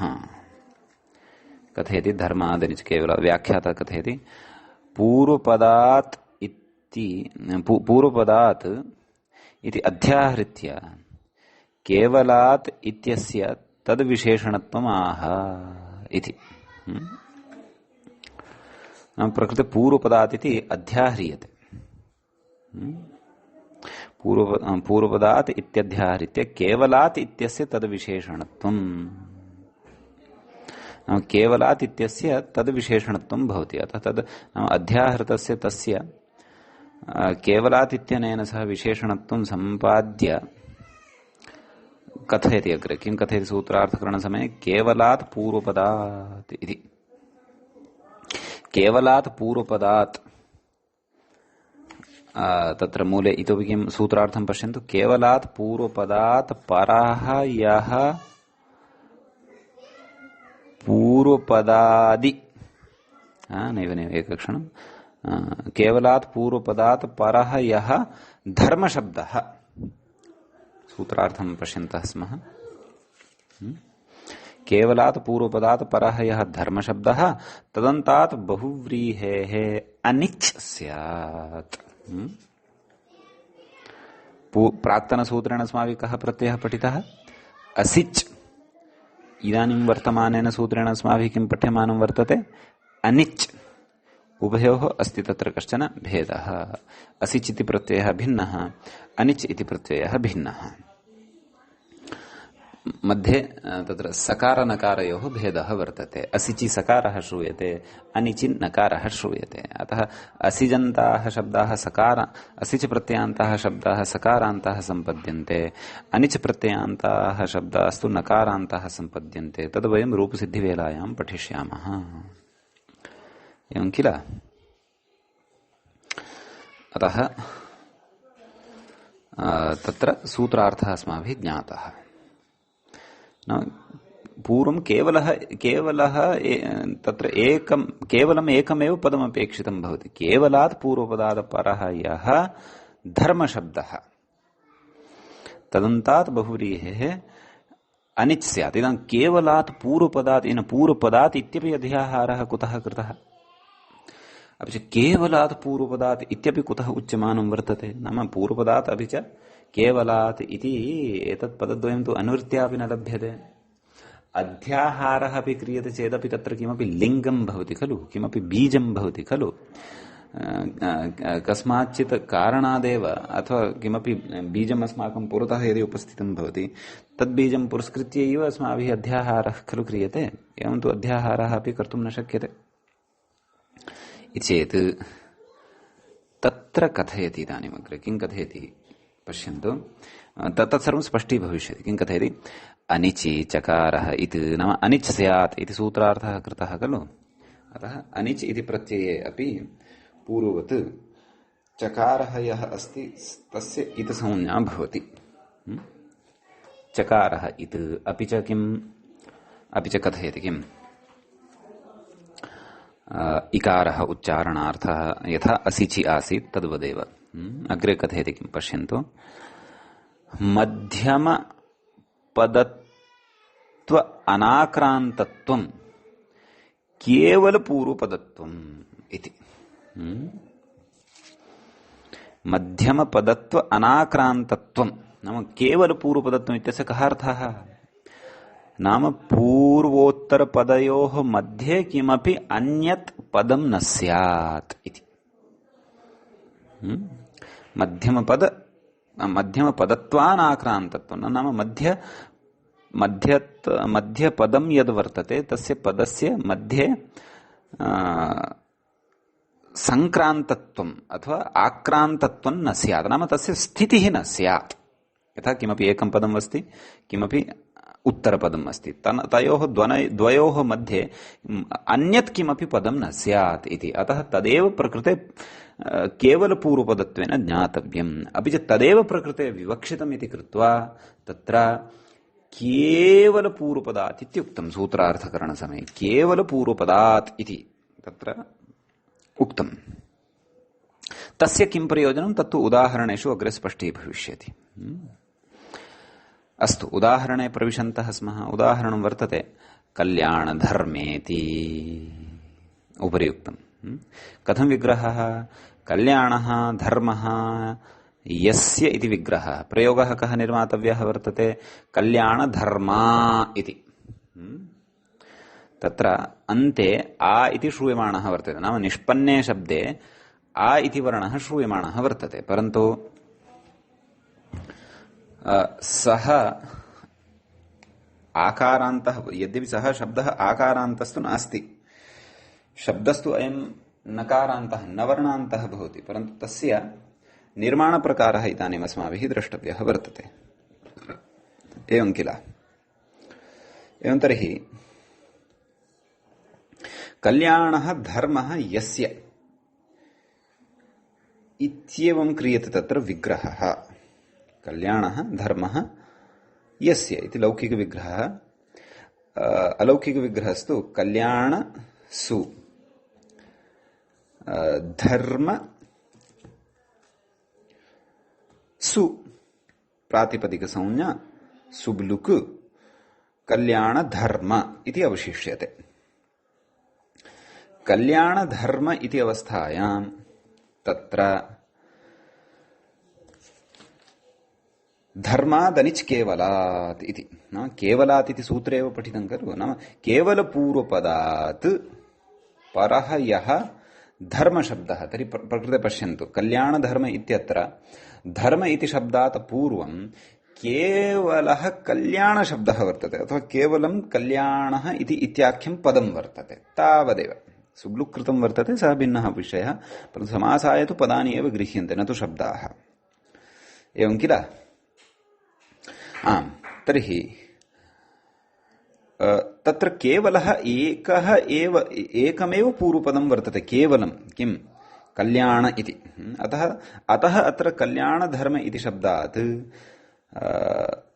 कथयति धर्मादनिच् केवल। व्याख्याता कथयति पूर्वपदात् इति अध्याहृत्य केवलात् इत्यस्य तद्विशेषणत्वम् आह इति। प्रकृते पूर्वपदात् इति अध्याह्रियते। पूर्वपदात् इत्यध्याहृत्य केवलात् इत्यस्य तद्विशेषणत्वम्। केवलात् इत्यस्य तद्विशेषणत्वं भवति। अतः तद् अध्याहृतस्य तस्य केवलात् इत्यनेन सह विशेषणत्वं सम्पाद्य कथयति। अग्रे किं कथयति सूत्रार्थकरणसमये केवलात् पूर्वपदात् इति। केवलात् पूर्वपदात् तत्र मूले इतोपि किं सूत्रार्थं पश्यन्तु केवलात् पूर्वपदात् परः यः पूर्वपदादि नैव नैव एकक्षणं केवलात् पूर्वपदात् परः यः धर्मशब्दः सूत्रार्थं पश्यन्तः स्मः केवलात् पूर्वपदात् परः यः धर्मशब्दः तदन्तात् बहुव्रीहेः अनिच् स्यात् प्राक्तनसूत्रेण अस्माभिः कः प्रत्ययः पठितः असिच् इदानीं वर्तमानेन सूत्रेण अस्माभिः किं पठ्यमानं वर्तते अनिच् उभयोः अस्ति तत्र कश्चन भेदः असिच् इति प्रत्ययः भिन्नः अनिच् इति प्रत्ययः भिन्नः मध्ये तत्र सकार नकारयोः भेदः वर्तते असिचि सकारः श्रूयते अनिचि नकारः श्रूयते अतः असिजन्ताः शब्दाः सकार असिच प्रत्ययान्ताः शब्दाः सकारान्ताः सम्पद्यन्ते अनिच प्रत्ययान्ताः शब्दास्तु नकारान्ताः सम्पद्यन्ते तद् वयं रूपसिद्धिवेलायां पठिष्यामः एवं किल अतः तत्र सूत्रार्थः अस्माभिः ज्ञातः पूर्वं केवलः तत्र केवलम् एकमेव पदमपेक्षितं भवति केवलात् पूर्वपदात् परः यः धर्मशब्दः तदन्तात् बहुव्रीहेः अनिच् स्यात् इदानीं केवलात् पूर्वपदात् इत्यपि अध्याहारः कुतः कृतः अपि च केवलात् पूर्वपदात् इत्यपि कुतः उच्यमानं वर्तते नाम पूर्वपदात् अपि च केवलात् इति एतत् पदद्वयं तु अनुवृत्त्यापि न लभ्यते अध्याहारः अपि क्रियते चेदपि तत्र किमपि लिङ्गं भवति खलु किमपि बीजं भवति खलु कस्माच्चित् कारणादेव अथवा किमपि बीजम् अस्माकं पुरतः यदि उपस्थितं भवति तद्बीजं पुरस्कृत्य एव अस्माभिः अध्याहारः खलु क्रियते एवं तु अध्याहारः अपि कर्तुं न शक्यते इति चेत् तत्र कथयति इदानीम् अग्रे किं कथयति पश्यन्तु तत्सर्वं स्पष्टीभविष्यति किं कथयति अनिचि चकारः इति नाम अनिच् स्यात् इति सूत्रार्थः कृतः खलु अतः अनिच् इति प्रत्यये अपि पूर्ववत् चकारः यः अस्ति तस्य इत् संज्ञा भवति चकारः इत् अपि च किम् अपि च कथयति किम् इकारः उच्चारणार्थः यथा असिचि आसीत् तद्वदेव अग्रे कथयति किं पश्यन्तु मध्यमपदत्व अनाक्रान्तत्वं केवलपूर्वपदत्वम् इति मध्यमपदत्व अनाक्रान्तत्वं नाम केवलपूर्वपदत्वम् इत्यस्य कः अर्थः नाम पूर्वोत्तरपदयोः मध्ये किमपि अन्यत् पदं न स्यात् इति मध्यमपदत्वानाक्रान्तत्वं नाम मध्यपदं यद् वर्तते तस्य पदस्य मध्ये संक्रान्तत्वम् अथवा आक्रान्तत्वं न स्यात् नाम तस्य स्थितिः न स्यात् यथा किमपि एकं पदम् अस्ति किमपि उत्तरपदम् अस्ति तयोः द्वयोः मध्ये अन्यत् किमपि पदं न स्यात् इति अतः तदेव प्रकृते केवलपूर्वपदत्वेन ज्ञातव्यम् अपि च तदेव प्रकृते विवक्षितम् इति कृत्वा तत्र केवलपूर्वपदात् इत्युक्तं सूत्रार्थकरणसमये केवलपूर्वपदात् इति तत्र उक्तम् तस्य किं प्रयोजनं तत्तु उदाहरणेषु अग्रे स्पष्टीभविष्यति अस्तु उदाहरणे प्रविशन्तः स्मः उदाहरणं वर्तते कल्याणधर्मेति उपरि उक्तम् कथं विग्रहः कल्याणः धर्मः यस्य इति विग्रहः प्रयोगः कः निर्मातव्यः वर्तते कल्याणधर्मा इति तत्र अन्ते आ इति श्रूयमाणः वर्तते नाम निष्पन्ने शब्दे आ इति वर्णः श्रूयमाणः वर्तते परन्तु सः आकारान्तः यद्यपि सः शब्दः आकारान्तस्तु नास्ति शब्दस्तु अयं नकारान्तः नवर्णान्तः भवति परन्तु तस्य निर्माणप्रकारः इदानीम् अस्माभिः द्रष्टव्यः वर्तते एवं किल एवं तर्हि कल्याणः धर्मः यस्य इत्येवं क्रियते तत्र विग्रहः। कल्याणः धर्मः यस्य इति लौकिकविग्रहः। अलौकिकविग्रहस्तु कल्याणसु धर्म सु प्रातिपदिकसंज्ञा सुब्लुक् कल्याणधर्म इति अवशिष्यते। कल्याणधर्म इति अवस्थायां तत्र धर्मादनिच् केवलात् इति नाम केवलात् इति सूत्रे एव पठितं खलु। नाम केवलपूर्वपदात् परः यः धर्मशब्दः तर्हि प्रकृते पश्यन्तु कल्याणधर्म इत्यत्र धर्म इति शब्दात् पूर्वं केवलः कल्याणशब्दः वर्तते अथवा केवलं कल्याणः इति इत्याख्यं पदं वर्तते तावदेव। सुब्लुक् कृतं वर्तते सः भिन्नः विषयः, परन्तु समासाय तु पदानि एव गृह्यन्ते न तु शब्दाः। एवं किल? आम्, तर्हि तत्र केवलः एकमेव पूर्वपदं वर्तते, केवलं किं कल्याण इति। अतः अत्र कल्याणधर्म इति शब्दात्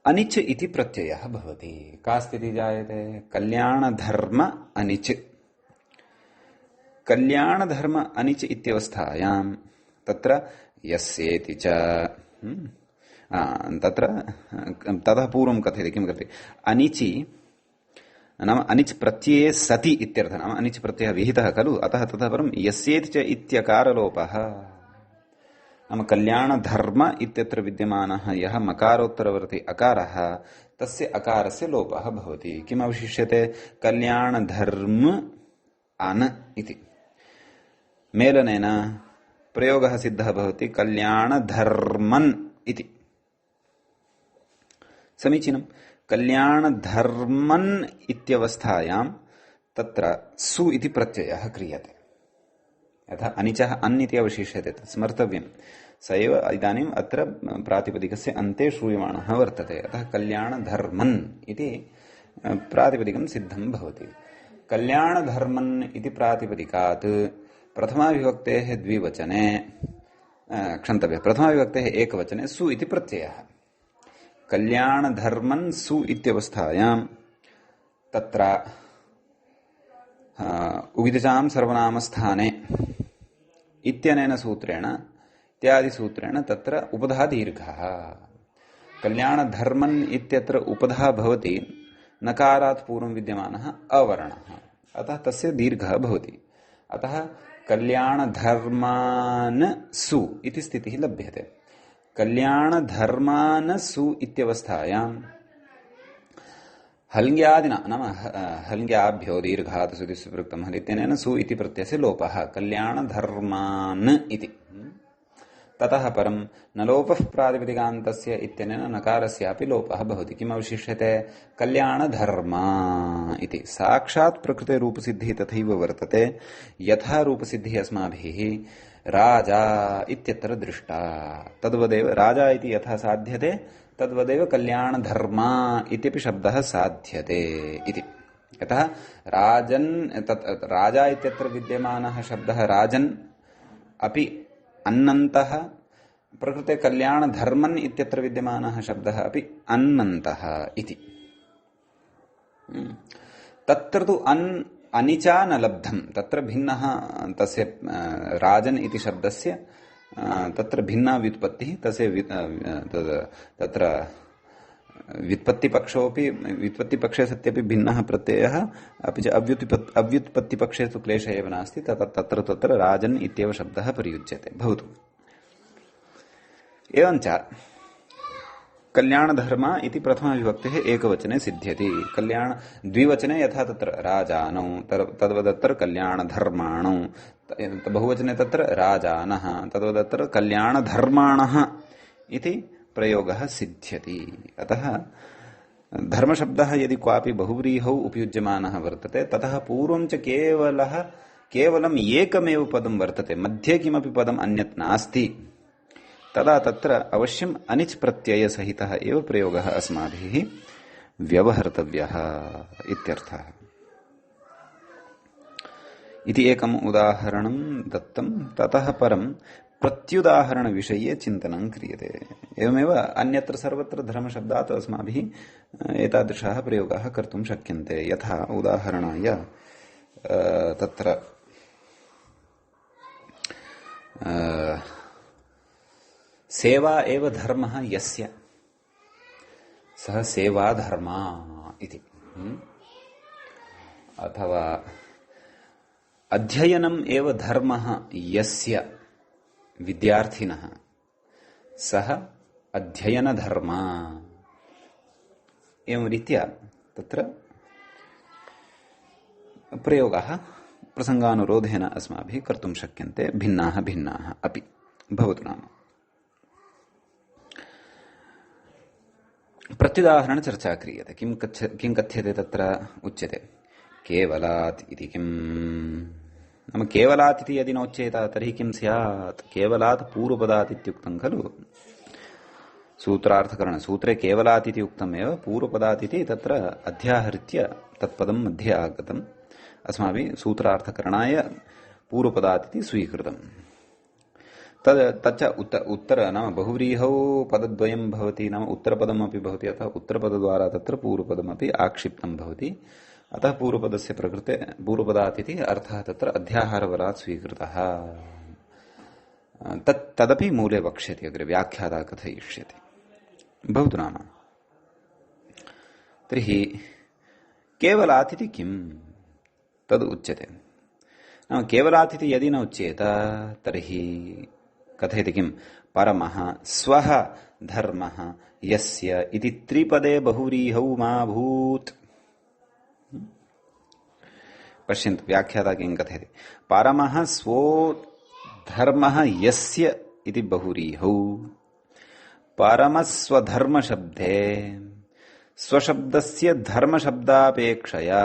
अनिच् इति प्रत्ययः भवति। का स्थितिः जायते? कल्याणधर्म अनिच्। कल्याणधर्म अनिच् इत्यवस्थायां तत्र यस्येति च तत्र ततः पूर्वं कथ्यते किं कथ्यते? अनिचि नाम अनिच् प्रत्यये सति इत्यर्थः। नाम अनिच् प्रत्ययः विहितः खलु, अतः ततः परं यस्येति च इत्यकारलोपः। नाम कल्याणधर्म इत्यत्र विद्यमानः यः मकारोत्तरवर्ती अकारः तस्य अकारस्य लोपः भवति। किम् अवशिष्यते? कल्याणधर्म अन इति मेलनेन प्रयोगः सिद्धः भवति कल्याणधर्मन् इति। समीचीनं। कल्याणधर्मन् इत्यवस्थायां तत्र सु इति प्रत्ययः क्रियते। यथा अनिचः अन् इति अवशिष्यते तत् स्मर्तव्यं। स एव इदानीम् अत्र प्रातिपदिकस्य अन्ते श्रूयमाणः वर्तते। अतः कल्याणधर्मन् इति प्रातिपदिकं सिद्धं भवति। कल्याणधर्मन् इति प्रातिपदिकात् प्रथमाविभक्तेः द्विवचने प्रथमाविभक्तेः एकवचने सु इति प्रत्ययः। कल्याणधर्मन् सु इत्यवस्थायां तत्र उगितजां सर्वनामस्थाने इत्यनेन सूत्रेण इत्यादिसूत्रेण तत्र उपधा दीर्घः। कल्याणधर्मन् इत्यत्र उपधा भवति नकारात् पूर्वं विद्यमानः अवर्णः, अतः तस्य दीर्घः भवति। अतः कल्याणधर्मान् सु इति स्थितिः लभ्यते। कल्याणधर्मान् सु इत्यवस्थायां हल्ङ्ग्यादिना नाम हल्ङ्ग्याभ्यो दीर्घात् सुदिस्वृक्तं हल् इत्यनेन सु इति प्रत्ययस्य लोपः कल्याणधर्मान् इति। ततः परं न लोपः प्रातिपदिकान्तस्य इत्यनेन नकारस्यापि लोपः भवति। किम् अवशिष्यते? कल्याणधर्मा इति। साक्षात् प्रकृते रूपसिद्धिः तथैव वर्तते यथा रूपसिद्धिः अस्माभिः राजा इत्यत्र दृष्टा। तद्वदेव राजा इति यथा साध्यते तद्वदेव कल्याणधर्मा इत्यपि शब्दः साध्यते इति। यतः राजन् राजा इत्यत्र विद्यमानः शब्दः राजन् अपि अन्नन्तः, प्रकृते कल्याणधर्मन् इत्यत्र विद्यमानः शब्दः अपि अन्नन्तः इति। तत्र तु अनिचा न लब्धं। तत्र भिन्नः तस्य राजन् इति शब्दस्य तत्र भिन्ना व्युत्पत्तिः। तस्य तत्र व्युत्पत्तिपक्षे सत्यपि भिन्नः प्रत्ययः, अपि च अव्युत्पत्तिपक्षे तु क्लेशः एव नास्ति। तत्र राजन् इत्येव शब्दः प्रयुज्यते भवतु। एवञ्च कल्याणधर्म इति प्रथमाविभक्तेः एकवचने सिद्ध्यति। कल्याण द्विवचने यथा तत्र राजानौ तद्वदत्र कल्याणधर्माणौ, बहुवचने तत्र राजानः तद्वदत्र कल्याणधर्माणः इति प्रयोगः सिद्ध्यति। अतः धर्मशब्दः यदि क्वापि बहुव्रीहौ उपयुज्यमानः वर्तते ततः पूर्वं च केवलम् एकमेव पदं वर्तते, मध्ये किमपि पदम् अन्यत् नास्ति, तदा तत्र अवश्यम् अनिच् प्रत्ययसहितः एव प्रयोगः अस्माभिः व्यवहर्तव्यः इत्यर्थः। इति एकम् उदाहरणं दत्तं। ततः परं प्रत्युदाहरणविषये चिन्तनं क्रियते। एवमेव अन्यत्र सर्वत्र धर्मशब्दात् अस्माभिः एतादृशाः प्रयोगाः कर्तुं शक्यन्ते। यथा उदाहरणाय तत्र सेवा एव धर्मः यस्य सः सेवाधर्मा इति, अथवा अध्ययनम् एव धर्मः यस्य विद्यार्थिनः सः अध्ययनधर्मा। एवं रीत्या तत्र प्रयोगाः प्रसंगानुरोधेन अस्माभिः कर्तुं शक्यन्ते, भिन्नाः भिन्नाः अपि भवतु नाम। प्रत्युदाहरण चर्चा क्रियते। किं कथ्यते तत्र उच्यते केवलात् इति किम् नाम केवलात् इति यदि नोच्येत तर्हि किं स्यात्? केवलात् पूर्वपदात् इत्युक्तं खलु सूत्रार्थकरण सूत्रे केवलात् इति उक्तमेव पूर्वपदात् इति तत्र अध्याहृत्य तत्पदं मध्ये आगतम् अस्माभिः सूत्रार्थकरणाय पूर्वपदात् इति स्वीकृतम्। तच्च उत्तर नाम बहुव्रीहौ पदद्वयं भवति, नाम उत्तरपदमपि भवति, अतः उत्तरपदद्वारा तत्र पूर्वपदमपि आक्षिप्तं भवति। अतः पूर्वपदस्य प्रकृते पूर्वपदात् इति अर्थः तत्र अध्याहारबलात् स्वीकृतः। तदपि मूले वक्ष्यति, अग्रे व्याख्याता कथयिष्यति। भवतु नाम। तर्हि केवलात् इति किम् तद् उच्यते। नाम केवलात् इति यदि न उच्येत तर्हि कथयति किम्? परमः स्वः धर्मः यस्य इति त्रिपदे बहुव्रीहौ मा भूत्। पश्यन्तु व्याख्याता किं कथयति। परमः स्वो धर्मः यस्य इति बहुव्रीहौ परमस्वधर्मशब्दे स्वशब्दस्य धर्मशब्दापेक्षया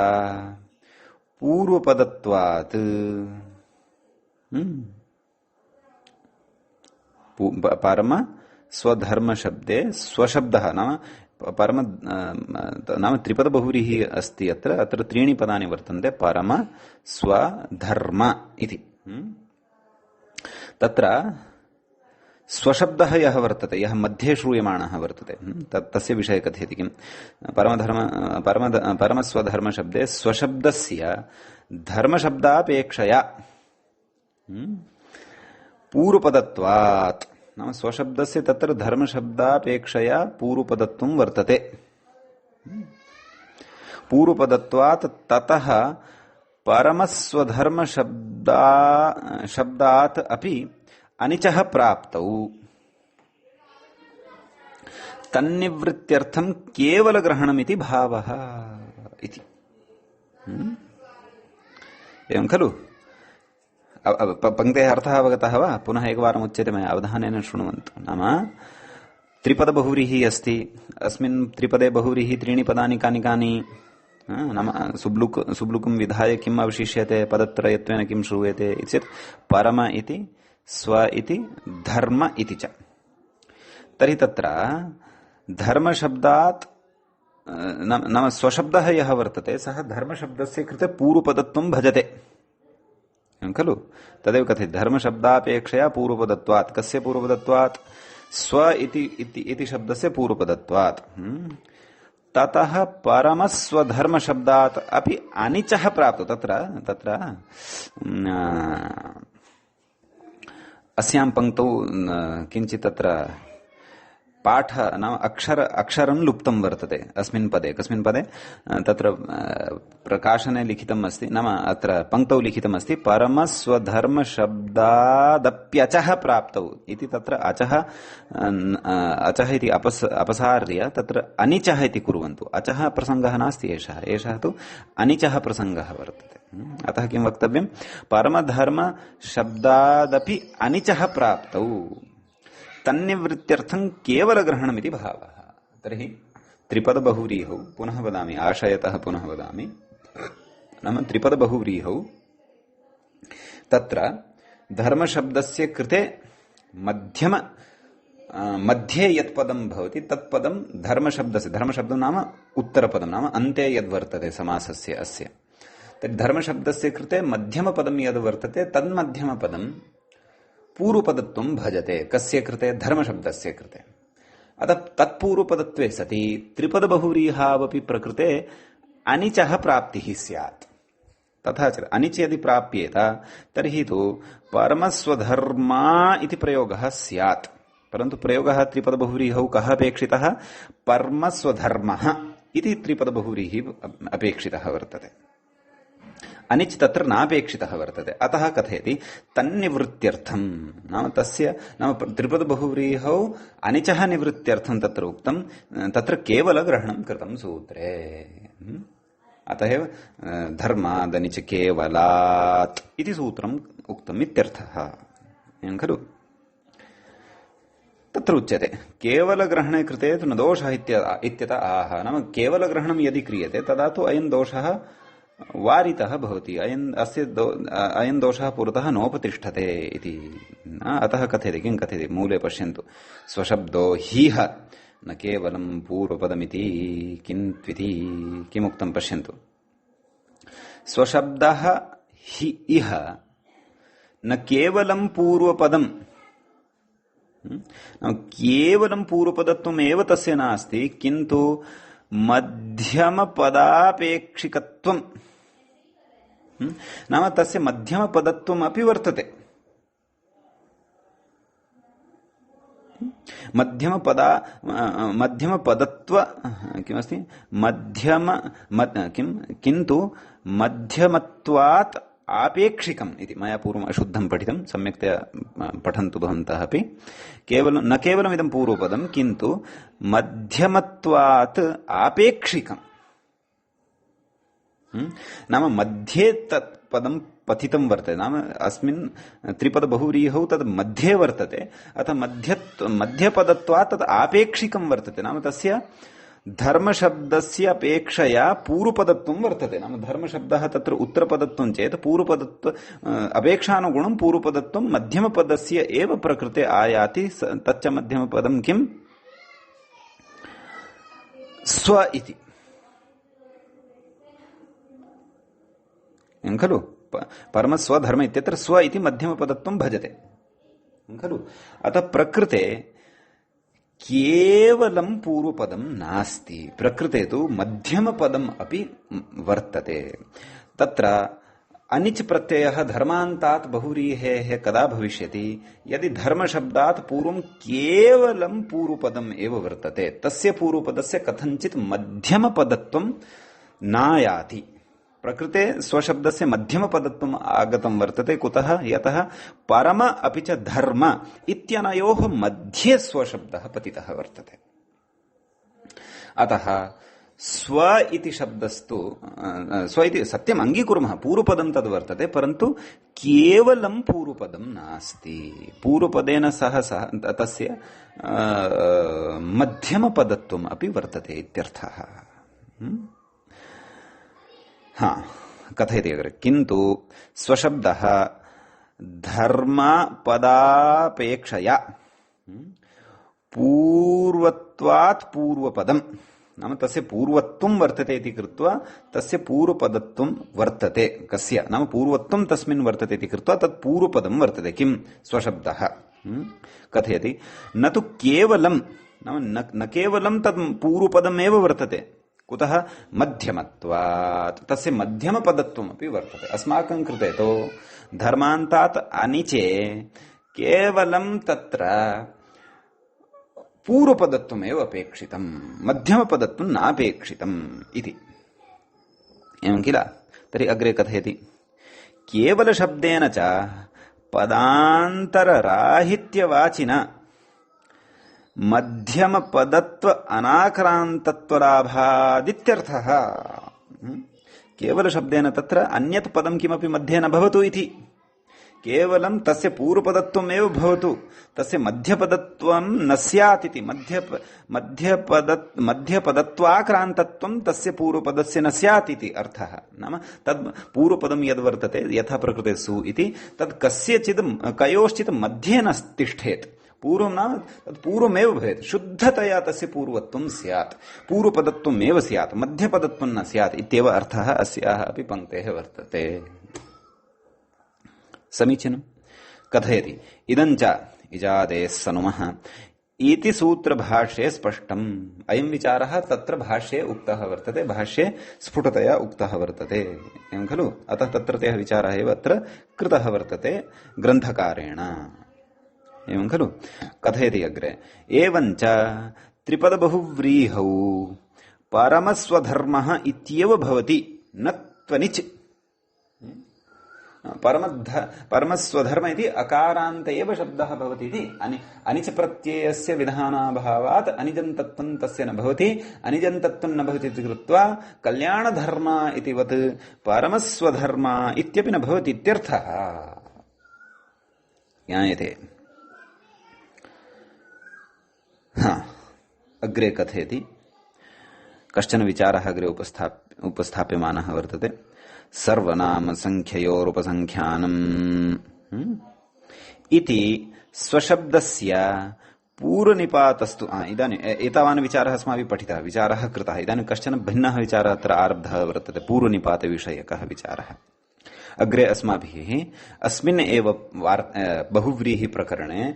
पूर्वपदत्वात् परम स्वधर्म शब्दे स्वशब्दः नाम परम नाम त्रिपद बहुव्रीहि अस्ति। अत्र त्रीणि पदानि वर्तन्ते परम स्वधर्म इति। तत्र स्वशब्दः यः वर्तते, यः मध्ये श्रूयमाणः वर्तते, तस्य विषये कथयति किम्? परमस्वधर्म शब्दे स्वशब्दस्य धर्मशब्दापेक्षया पूर्वपदत्वात् नाम स्वशब्दस्य तत्र धर्मशब्दापेक्षया पूर्वपदत्वं वर्तते। पूर्वपदत्वात् ततः परमस्वधर्म शब्दात् अपि अनिचः प्राप्तौ तन्निवृत्त्यर्थं केवल ग्रहणमिति भावः इति। एवं खलु? पंक्तेः अर्थः अवगतः वा? पुनः एकवारम् उच्यते मया, अवधानेन शृण्वन्तु। नाम त्रिपद बहुव्रीहि अस्ति, अस्मिन् त्रिपदे बहुव्रीहि त्रीणि पदानि कानि कानि? नाम सुब्लुकं विधाय किम् अवशिष्यते? पदत्रयत्वेन किं श्रूयते चेत् परम इति, स्व इति, धर्म इति च। तर्हि तत्र धर्मशब्दात् नाम स्वशब्दः यः वर्तते सः धर्मशब्दस्य कृते पूर्वपदत्वं भजते खलु? तदेव कथयति धर्मशब्दापेक्षया पूर्वपदत्वात्। कस्य पूर्वपदत्वात्? स्व इति शब्दस्य पूर्वपदत्वात्। ततः परमस्वधर्मशब्दात् अपि अनिचः प्राप्तो। तत्र अस्यां पङ्क्तौ किञ्चित् तत्र पाठ नाम अक्षरं लुप्तं वर्तते अस्मिन् पदे। कस्मिन् पदे? तत्र प्रकाशने लिखितम् अस्ति, नाम अत्र पङ्क्तौ लिखितम् अस्ति परमस्वधर्मशब्दादप्यचः प्राप्तौ इति। तत्र अचः इति अपसार्य तत्र अनिचः इति कुर्वन्तु। अचः प्रसङ्गः नास्ति एषः, एषः तु अनिचः प्रसङ्गः वर्तते। अतः किं वक्तव्यं? परमधर्मशब्दादपि अनिचः प्राप्तौ तन्निवृत्त्यर्थं केवल ग्रहणमिति भावः। तर्हि त्रिपद बहुव्रीहौ, पुनः वदामि, आशयतः पुनः वदामि, नाम त्रिपद बहुव्रीहौ तत्र धर्मशब्दस्य कृते मध्ये यत् पदं भवति तत्पदं धर्मशब्दस्य, धर्मशब्दं नाम उत्तरपदं, नाम अन्ते यद्वर्तते समासस्य अस्य तर्हि धर्मशब्दस्य कृते मध्यमपदं यद् वर्तते तन्मध्यमपदं पूर्वपदत्वं भजते कस्य कृते धर्मशब्दस्य कृते अतः तत्पूर्वपदत्वे सति त्रिपदबहुव्रीहावपि प्रकृते अनिचः प्राप्तिः स्यात् तथा च अनिच यदि प्राप्येत तर्हि तु परमस्वधर्मा इति प्रयोगः स्यात् परन्तु प्रयोगः त्रिपदबहुव्रीहौ कः अपेक्षितः परमस्वधर्मः इति त्रिपदबहुव्रीहिः अपेक्षितः वर्तते अनिच् तत्र नापेक्षितः वर्तते अतः कथयति तन्निवृत्त्यर्थं नाम तस्य नाम त्रिपदबहुव्रीहौ अनिचः निवृत्त्यर्थं तत्र उक्तं तत्र केवलग्रहणं कृतं सूत्रे अतः एव धर्मादनिच केवलात् इति सूत्रम् उक्तम् इत्यर्थः एवं खलु तत्र उच्यते केवलग्रहणे कृते तु न दोषः इत्यतः आह नाम केवलग्रहणं यदि क्रियते तदा तु अयं दोषः वारितः भवति अयं दोषः पुरतः नोपतिष्ठते इति अतः कथयति किं कथयति मूले पश्यन्तु स्वशब्दो हीह न केवलं पूर्वपदमिति किन्त्विति किमुक्तं पश्यन्तु स्वशब्दः हि इह न केवलं पूर्वपदं केवलं पूर्वपदत्वमेव तस्य नास्ति किन्तु मध्यमपदापेक्षिकत्वं नाम तस्य मध्यमपदत्वमपि वर्तते मध्यमपदत्व किमस्ति किन्तु मध्यमत्वात् आपेक्षिकम् इति मया पूर्वम् अशुद्धं पठितं सम्यक्तया पठन्तु भवन्तः अपि न केवलमिदं पूर्वपदं किन्तु मध्यमत्वात् आपेक्षिकम् नाम मध्ये तत् पदं पतितं वर्तते नाम अस्मिन् त्रिपदबहुव्रीहौ तद् मध्ये वर्तते अतः मध्यपदत्वात् तद् आपेक्षिकं वर्तते नाम तस्य धर्मशब्दस्य अपेक्षया पूर्वपदत्वं वर्तते नाम धर्मशब्दः तत्र उत्तरपदत्वं चेत् पूर्वपदत्व अपेक्षानुगुणं पूर्वपदत्वं मध्यमपदस्य एव प्रकृते आयाति तच्च मध्यमपदं किम् स्व इति खलु परमस्वधर्म इत्यत्र स्व इति मध्यमपदत्वं भजते खलु अतः प्रकृते केवलं पूर्वपदं नास्ति प्रकृते तु मध्यमपदम् अपि वर्तते तत्र अनिच् प्रत्ययः धर्मान्तात् बहुव्रीहेः कदा भविष्यति यदि धर्मशब्दात् पूर्वं केवलं पूर्वपदम् एव वर्तते तस्य पूर्वपदस्य कथञ्चित् मध्यमपदत्वं नायाति प्रकृते स्वशब्दस्य मध्यमपदत्वम् आगतं वर्तते कुतः यतः परम अपि च धर्म इत्यनयोः मध्ये स्वशब्दः पतितः वर्तते अतः स्व इति शब्दस्तु स्व इति सत्यम् अङ्गीकुर्मः पूर्वपदं तद् वर्तते परन्तु केवलं पूर्वपदं नास्ति पूर्वपदेन सह तस्य मध्यमपदत्वम् अपि वर्तते इत्यर्थः कथयति अग्रे किन्तु स्वशब्दः धर्मपदापेक्षया पूर्वत्वात् पूर्वपदं नाम तस्य पूर्वत्वं वर्तते इति कृत्वा तस्य पूर्वपदत्वं वर्तते कस्य नाम पूर्वत्वं तस्मिन् वर्तते इति कृत्वा तत् पूर्वपदं वर्तते किं स्वशब्दः कथयति न तु केवलं नाम न केवलं तत् पूर्वपदमेव वर्तते कुतः मध्यमत्वात् तस्य मध्यमपदत्वमपि वर्तते अस्माकं कृते तु धर्मान्तात् अनिचे केवलं तत्र पूर्वपदत्वमेव अपेक्षितं मध्यमपदत्वं नापेक्षितम् इति एवं किल तर्हि अग्रे कथयति केवलशब्देन च पदान्तरराहित्यवाचिना मध्यमपदत्व अनाक्रान्तत्वलाभादित्यर्थः केवलशब्देन तत्र अन्यत् पदं किमपि मध्ये न भवतु इति केवलं तस्य पूर्वपदत्वमेव भवतु तस्य मध्यपदत्वं न स्यात् इति मध्यपदत्वाक्रान्तत्वं तस्य पूर्वपदस्य न स्यात् इति अर्थः नाम तद् पूर्वपदं यद् वर्तते यथा प्रकृते सु इति तद् कस्यचित् कयोश्चित् मध्ये न तिष्ठेत् पूर्वं नाम तत् पूर्वमेव भवेत्, शुद्धतया तस्य पूर्वत्वं स्यात्, पूर्वपदत्वमेव स्यात्, मध्यपदत्वं न स्यात् इत्येव अर्थः अस्याः अपि पङ्क्तेः वर्तते। समीचीनं। कथयति इदञ्च इजादेः सनुमः इति सूत्रभाष्ये स्पष्टम्। अयं विचारः तत्र भाष्ये उक्तः वर्तते, भाष्ये स्फुटतया उक्तः वर्तते, एवं खलु। अतः तत्रत्यः विचारः एव अत्र कृतः वर्तते ग्रन्थकारेण, एवं खलु। कथयति अग्रे एवञ्च त्रिपदबहुव्रीहौ परमस्वधर्मः इत्येव भवति, न त्वनिच्। परमस्वधर्म इति अकारान्त एव शब्दः भवति इति अनिच प्रत्ययस्य विधानाभावात् अनिजन्तत्वं तस्य न भवति, अनिजन्तत्वं न भवति इति कृत्वा कल्याणधर्म इतिवत् परमस्वधर्म इत्यपि न भवति इत्यर्थः ज्ञायते। अग्रे कथयति कश्चन विचारः अग्रे उपस्थाप्यमानः वर्तते। सर्वनाम संख्ययोरुपसंख्यानम् इति स्वशब्दस्य पूर्वनिपातस्तु। इदानीं एतावान् विचारः अस्माभिः पठितः, विचारः कृतः। इदानीं कश्चन भिन्नः विचारः अत्र आरब्धः वर्तते, पूर्वनिपातविषयकः विचारः। अग्रे अस्माभिः अस्मिन् एव बहुव्रीहि प्रकरणे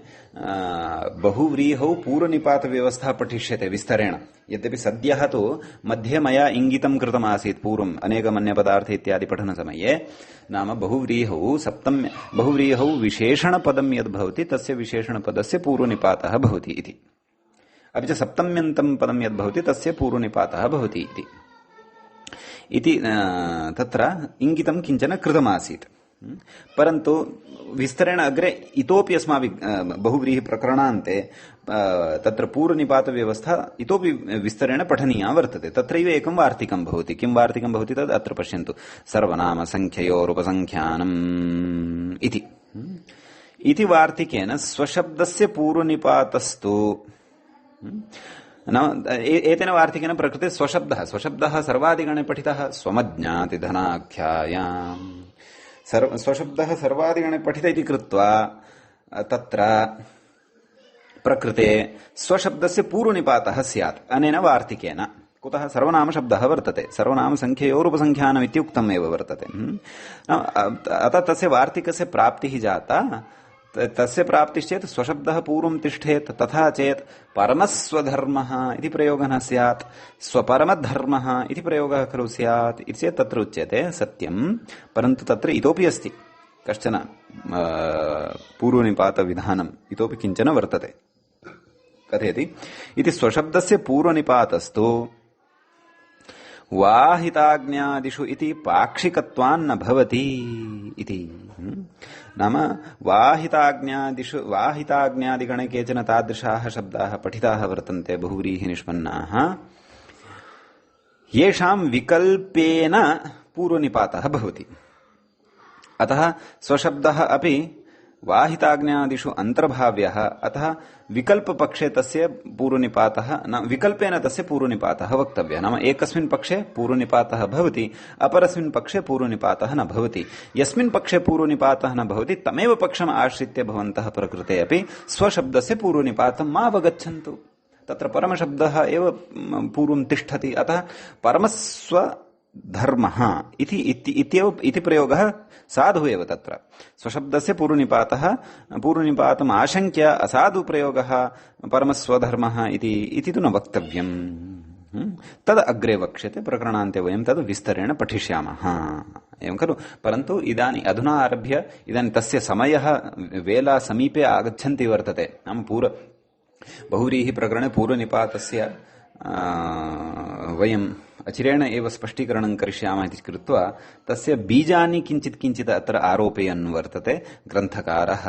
बहुव्रीहौ पूर्वनिपातव्यवस्था पठिष्यते विस्तरेण। यद्यपि सद्यः तु मध्ये मया इङ्गितं कृतमासीत् पूर्वम् अनेकमन्यपदार्थ इत्यादि पठनसमये, नाम बहुव्रीहौ विशेषणपदं यद् भवति तस्य विशेषणपदस्य पूर्वनिपातः भवति इति, अपि च सप्तम्यन्तं पदं यद् भवति तस्य पूर्वनिपातः भवति इति तत्र इङ्गितं किञ्चन कृतमासीत्। परन्तु विस्तरेण अग्रे इतोपि अस्माभिः बहुव्रीहि प्रकरणान्ते तत्र पूर्वनिपातव्यवस्था इतोपि विस्तरेण पठनीया वर्तते। तत्रैव एकं वार्तिकं भवति। किं वार्तिकं भवति तद् अत्र पश्यन्तु। सर्वनाम संख्ययोरुपसंख्यानम् इति वार्तिकेन स्वशब्दस्य पूर्वनिपातस्तु एतेन वार्तिकेन प्रकृते स्वशब्दः सर्वादिगणे पठितः स्वमज्ञातिधनाख्यायाम्। स्वशब्दः सर्वादिगणे पठित इति कृत्वा तत्र प्रकृते स्वशब्दस्य पूर्वनिपातः स्यात् अनेन वार्तिकेन। कुतः? सर्वनाम शब्दः वर्तते, सर्वनाम संख्ययोरुपसंख्यानम् इत्युक्तम् एव वर्तते। अतः तस्य वार्तिकस्य प्राप्तिः जाता। तस्य प्राप्तिश्चेत् स्वशब्दः पूर्वं तिष्ठेत्, तथा चेत् परमस्वधर्मः इति प्रयोगः न स्यात्, स्वपरमधर्मः इति प्रयोगः खलु स्यात् इति चेत् तत्र उच्यते सत्यं। परन्तु तत्र इतोपि अस्ति कश्चन पूर्वनिपातविधानम्, इतोपि किञ्चन वर्तते। कथयति इति स्वशब्दस्य पूर्वनिपातस्तु वाहिताज्ञादिषु इति पाक्षिकत्वान्न भवति इति। नाम वाहिताज्ञादिगणे केचन तादृशाः शब्दाः पठिताः वर्तन्ते बहुव्रीहि निष्पन्नाः, येषां विकल्पेन पूर्वनिपातः भवति। अतः स्वशब्दः अपि वाहिताज्ञादिषु अन्तर्भाव्यः। अतः विकल्पपक्षे तस्य पूर्वनिपातः न विकल्पेन तस्य पूर्वनिपातः वक्तव्यः। नाम एकस्मिन् पक्षे पूर्वनिपातः भवति, अपरस्मिन् पक्षे पूर्वनिपातः न भवति। यस्मिन् पक्षे पूर्वनिपातः न भवति तमेव पक्षम् आश्रित्य भवन्तः प्रकृते अपि स्वशब्दस्य पूर्वनिपातं मा अवगच्छन्तु। तत्र परमशब्दः एव पूर्वं तिष्ठति। अतः परमस्वधर्मः इति प्रयोगः साधु एव। तत्र स्वशब्दस्य पूर्वनिपातम् आशङ्क्य असाधु प्रयोगः परमस्वधर्मः इति तु न वक्तव्यम्। तद् अग्रे वक्ष्यते, प्रकरणान्ते वयं तद् विस्तरेण पठिष्यामः, एवं खलु। परन्तु अधुना आरभ्य इदानीं तस्य समयः वेला समीपे आगच्छन्ति वर्तते। नाम बहुव्रीहि प्रकरणे पूर्वनिपातस्य वयम् अचिरेण एव स्पष्टीकरणं करिष्यामः इति कृत्वा तस्य बीजानि किञ्चित् अत्र आरोपयन् वर्तते ग्रन्थकारः।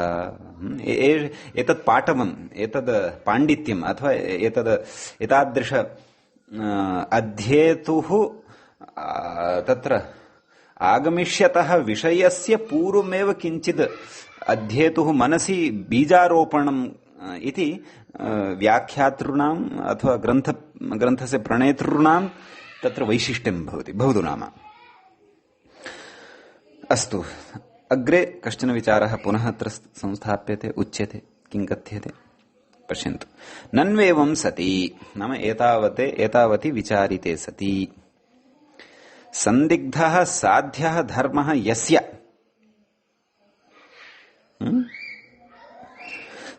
एतत् पाटवम्, एतद् पाण्डित्यम् अथवा एतादृश अध्येतुः तत्र आगमिष्यतः विषयस्य पूर्वमेव किञ्चित् अध्येतुः मनसि बीजारोपणम् इति व्याख्यातॄणाम् अथवा ग्रन्थस्य प्रणेतॄणां तत्र वैशिष्ट्यं भवति बहुधु नाम। अस्तु, अग्रे कश्चन विचारः पुनः अत्र संस्थाप्यते, उच्यते। किं कथ्यते? पश्यन्तु, नन्वेवं सति नाम एतावति विचारिते सति संदिग्धः साध्यः धर्मः यस्य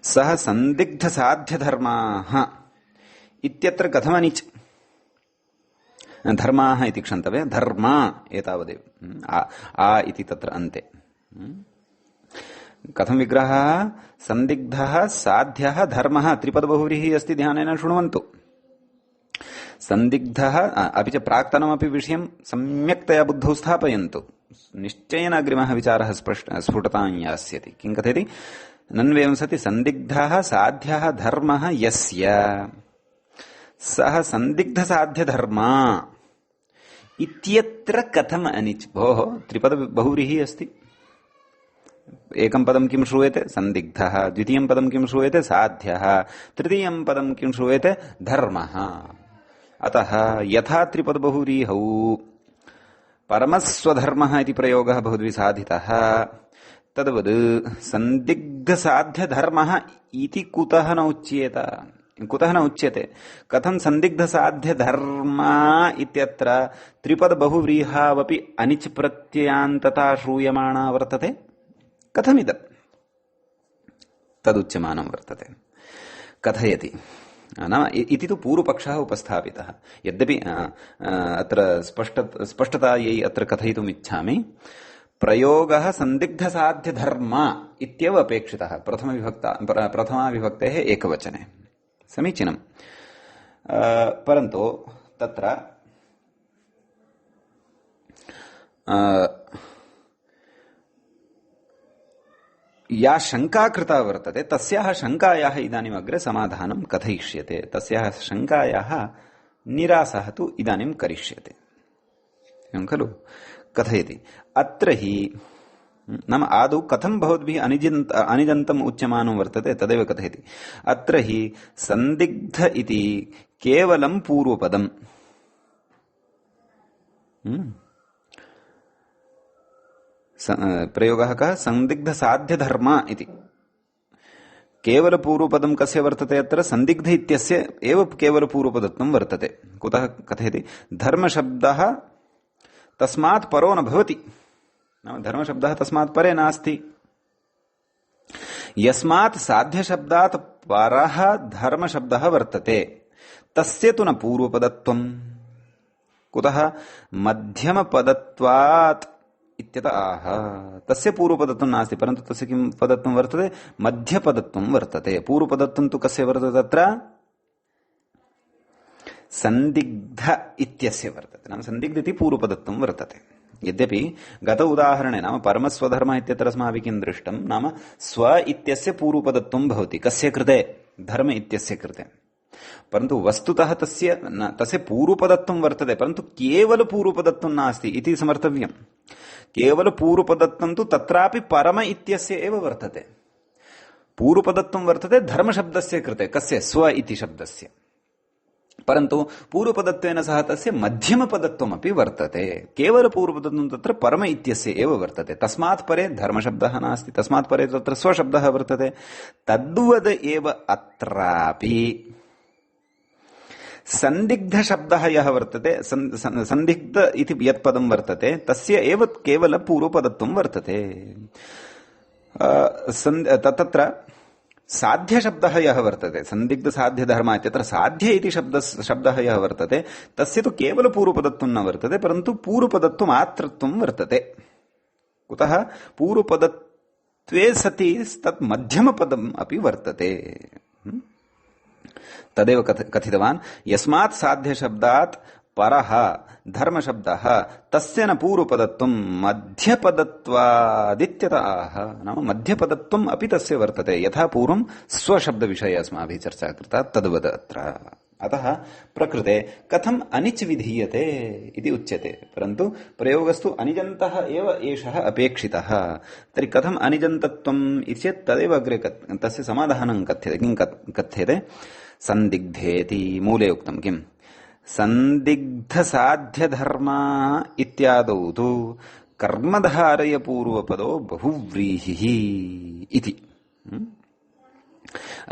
सः संदिग्ध साध्य धर्माः इत्यत्र कथमनिच् धर्माः इति क्षन्तव्य धर्मा एतावदेव आ इति तत्र अन्ते कथं विग्रहः संदिग्धः साध्यः धर्मः त्रिपदबहुव्रीहिः अस्ति ध्यानेन शृण्वन्तु संदिग्धः अपि च प्राक्तनमपि विषयं सम्यक्तया बुद्धौ स्थापयन्तु निश्चयेन अग्रिमः विचारः स्फुटतां यास्यति किं कथयति नन्वेवं सति संदिग्धः साध्यः धर्मः यस्य सः संदिग्धसाध्यधर्मा इत्यत्र कथम् अनिच् भोः त्रिपदबहुव्रीहिः अस्ति एकं पदं किं श्रूयते संदिग्धः द्वितीयं पदं किं श्रूयते साध्यः तृतीयं पदं किं श्रूयते धर्मः अतः यथा त्रिपदबहुव्रीहौ परमस्वधर्मः इति प्रयोगः भवद्भिः साधितः तद्वद् संदिग्धसाध्यधर्मः इति कुतः न उच्यते कथं संदिग्धसाध्यधर्मा इत्यत्र त्रिपदबहुव्रीहावपि अनिच् प्रत्ययान्तता श्रूयमाणा वर्तते कथमिदं तदुच्यमानं वर्तते कथयति नाम इति तु पूर्वपक्षः उपस्थापितः यद्यपि अत्र स्पष्टतायै अत्र कथयितुम् इच्छामि प्रयोगः संदिग्धसाध्यधर्मा इत्येव अपेक्षितः प्रथमाविभक्तेः एकवचने समीचीनं परन्तु तत्र या शंका कृता वर्तते तस्याः शंकायाः इदानीम् अग्रे समाधानं कथयिष्यते तस्याः शंकायाः निरासः तु इदानीं करिष्यते एवं खलु कथयति अत्र हि नाम आदौ कथं भवद्भिः अनिजन्तम् उच्यमानं वर्तते तदेव कथयति अत्र हि संदिग्ध इति केवलं पूर्वपदम् प्रयोगः कः संदिग्ध साध्य धर्म इति केवल पूर्वपदं कस्य वर्तते अत्र संदिग्ध इत्यस्य एव केवल पूर्वपदत्वं वर्तते कुतः कथयति धर्मशब्दः तस्मात् परो न भवति नाम धर्मशब्दः तस्मात् परे नास्ति यस्मात् साध्यशब्दात् परः धर्मशब्दः वर्तते तस्य तु न पूर्वपदत्वं कुतः मध्यमपदत्वात् इत्यतः आह तस्य पूर्वपदत्वं नास्ति परन्तु तस्य किं पदत्वं वर्तते मध्यपदत्वं वर्तते पूर्वपदत्वं तु कस्य वर्तते तत्र संदिग्ध इत्यस्य वर्तते नाम संदिग्ध इति पूर्वपदत्वं वर्तते यद्यपि गत उदाहरणे नाम परमस्वधर्मः इत्यत्र अस्माभिः किं दृष्टं नाम स्व इत्यस्य पूर्वपदत्वं भवति कस्य कृते धर्म इत्यस्य कृते परन्तु वस्तुतः तस्य पूर्वपदत्वं वर्तते परन्तु केवल पूर्वपदत्वं नास्ति इति समर्थव्यम् केवल पूर्वपदत्वं तु तत्रापि परम इत्यस्य एव वर्तते पूर्वपदत्वं वर्तते धर्मशब्दस्य कृते कस्य स्व इति शब्दस्य परन्तु पूर्वपदत्वेन सह तस्य मध्यमपदत्वमपि वर्तते केवल पूर्वपदत्वं तत्र परम इत्यस्य एव वर्तते तस्मात् परे धर्मशब्दः नास्ति तस्मात् परे तत्र स्वशब्दः वर्तते तद्वद् एव अत्रापि संदिग्ध शब्दः यः वर्तते संदिग्ध इति यत् पदं वर्तते तस्य एव केवल पूर्वपदत्वं वर्तते तत्र साध्य शब्दः यः वर्तते संदिग्ध साध्य धर्म इत्यत्र साध्य इति शब्दः यः वर्तते तस्य तु केवल पूर्वपदत्वं न वर्तते परन्तु पूर्वपदत्वम् आत्रत्वं वर्तते कुतः पूर्वपदत्वे सति तत् मध्यमपदम् अपि वर्तते तदेव कथितवान् यस्मात् साध्य शब्दात् परः धर्मशब्दः तस्य न पूर्वपदत्वं मध्यपदत्वादित्यतः आह नाम मध्यपदत्वम् अपि तस्य वर्तते यथा पूर्वं स्वशब्दविषये अस्माभिः चर्चा कृता तद्वत् अत्र अतः प्रकृते कथम् अनिच् विधीयते इति उच्यते परन्तु प्रयोगस्तु अनिजन्तः एव एषः अपेक्षितः तर्हि कथम् अनिजन्तत्वम् इति चेत् तदेव अग्रे तस्य समाधानं कथ्यते किं कथ्यते संदिग्धेति मूले उक्तं किम् संदिग्धसाध्यधर्मा इत्यादौ तु कर्मधारयपूर्वपदो बहुव्रीहिः इति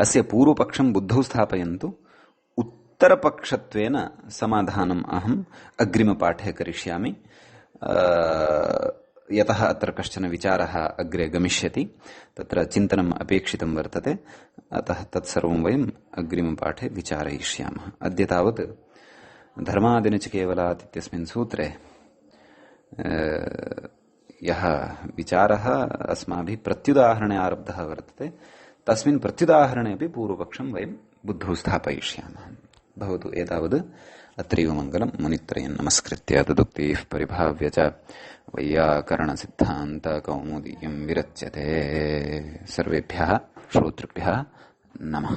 अस्य पूर्वपक्षं बुद्धौ स्थापयन्तु उत्तरपक्षत्वेन समाधानम् अहम् अग्रिमपाठे करिष्यामि यतः अत्र कश्चन विचारः अग्रे गमिष्यति तत्र चिन्तनम् अपेक्षितं वर्तते अतः तत्सर्वं वयम् अग्रिमपाठे विचारयिष्यामः अद्य तावत् धर्मादिनच केवलात् इत्यस्मिन् सूत्रे यः विचारः अस्माभिः प्रत्युदाहरणे आरब्धः वर्तते तस्मिन् प्रत्युदाहरणे अपि पूर्वपक्षं वयं बुद्धौ स्थापयिष्यामः भवतु एतावद् अत्रैव मङ्गलम् मुनित्रयं नमस्कृत्य तदुक्तिः परिभाव्य च वैयाकरणसिद्धान्तकौमुदीयं विरच्यते सर्वेभ्यः श्रोतृभ्यः नमः।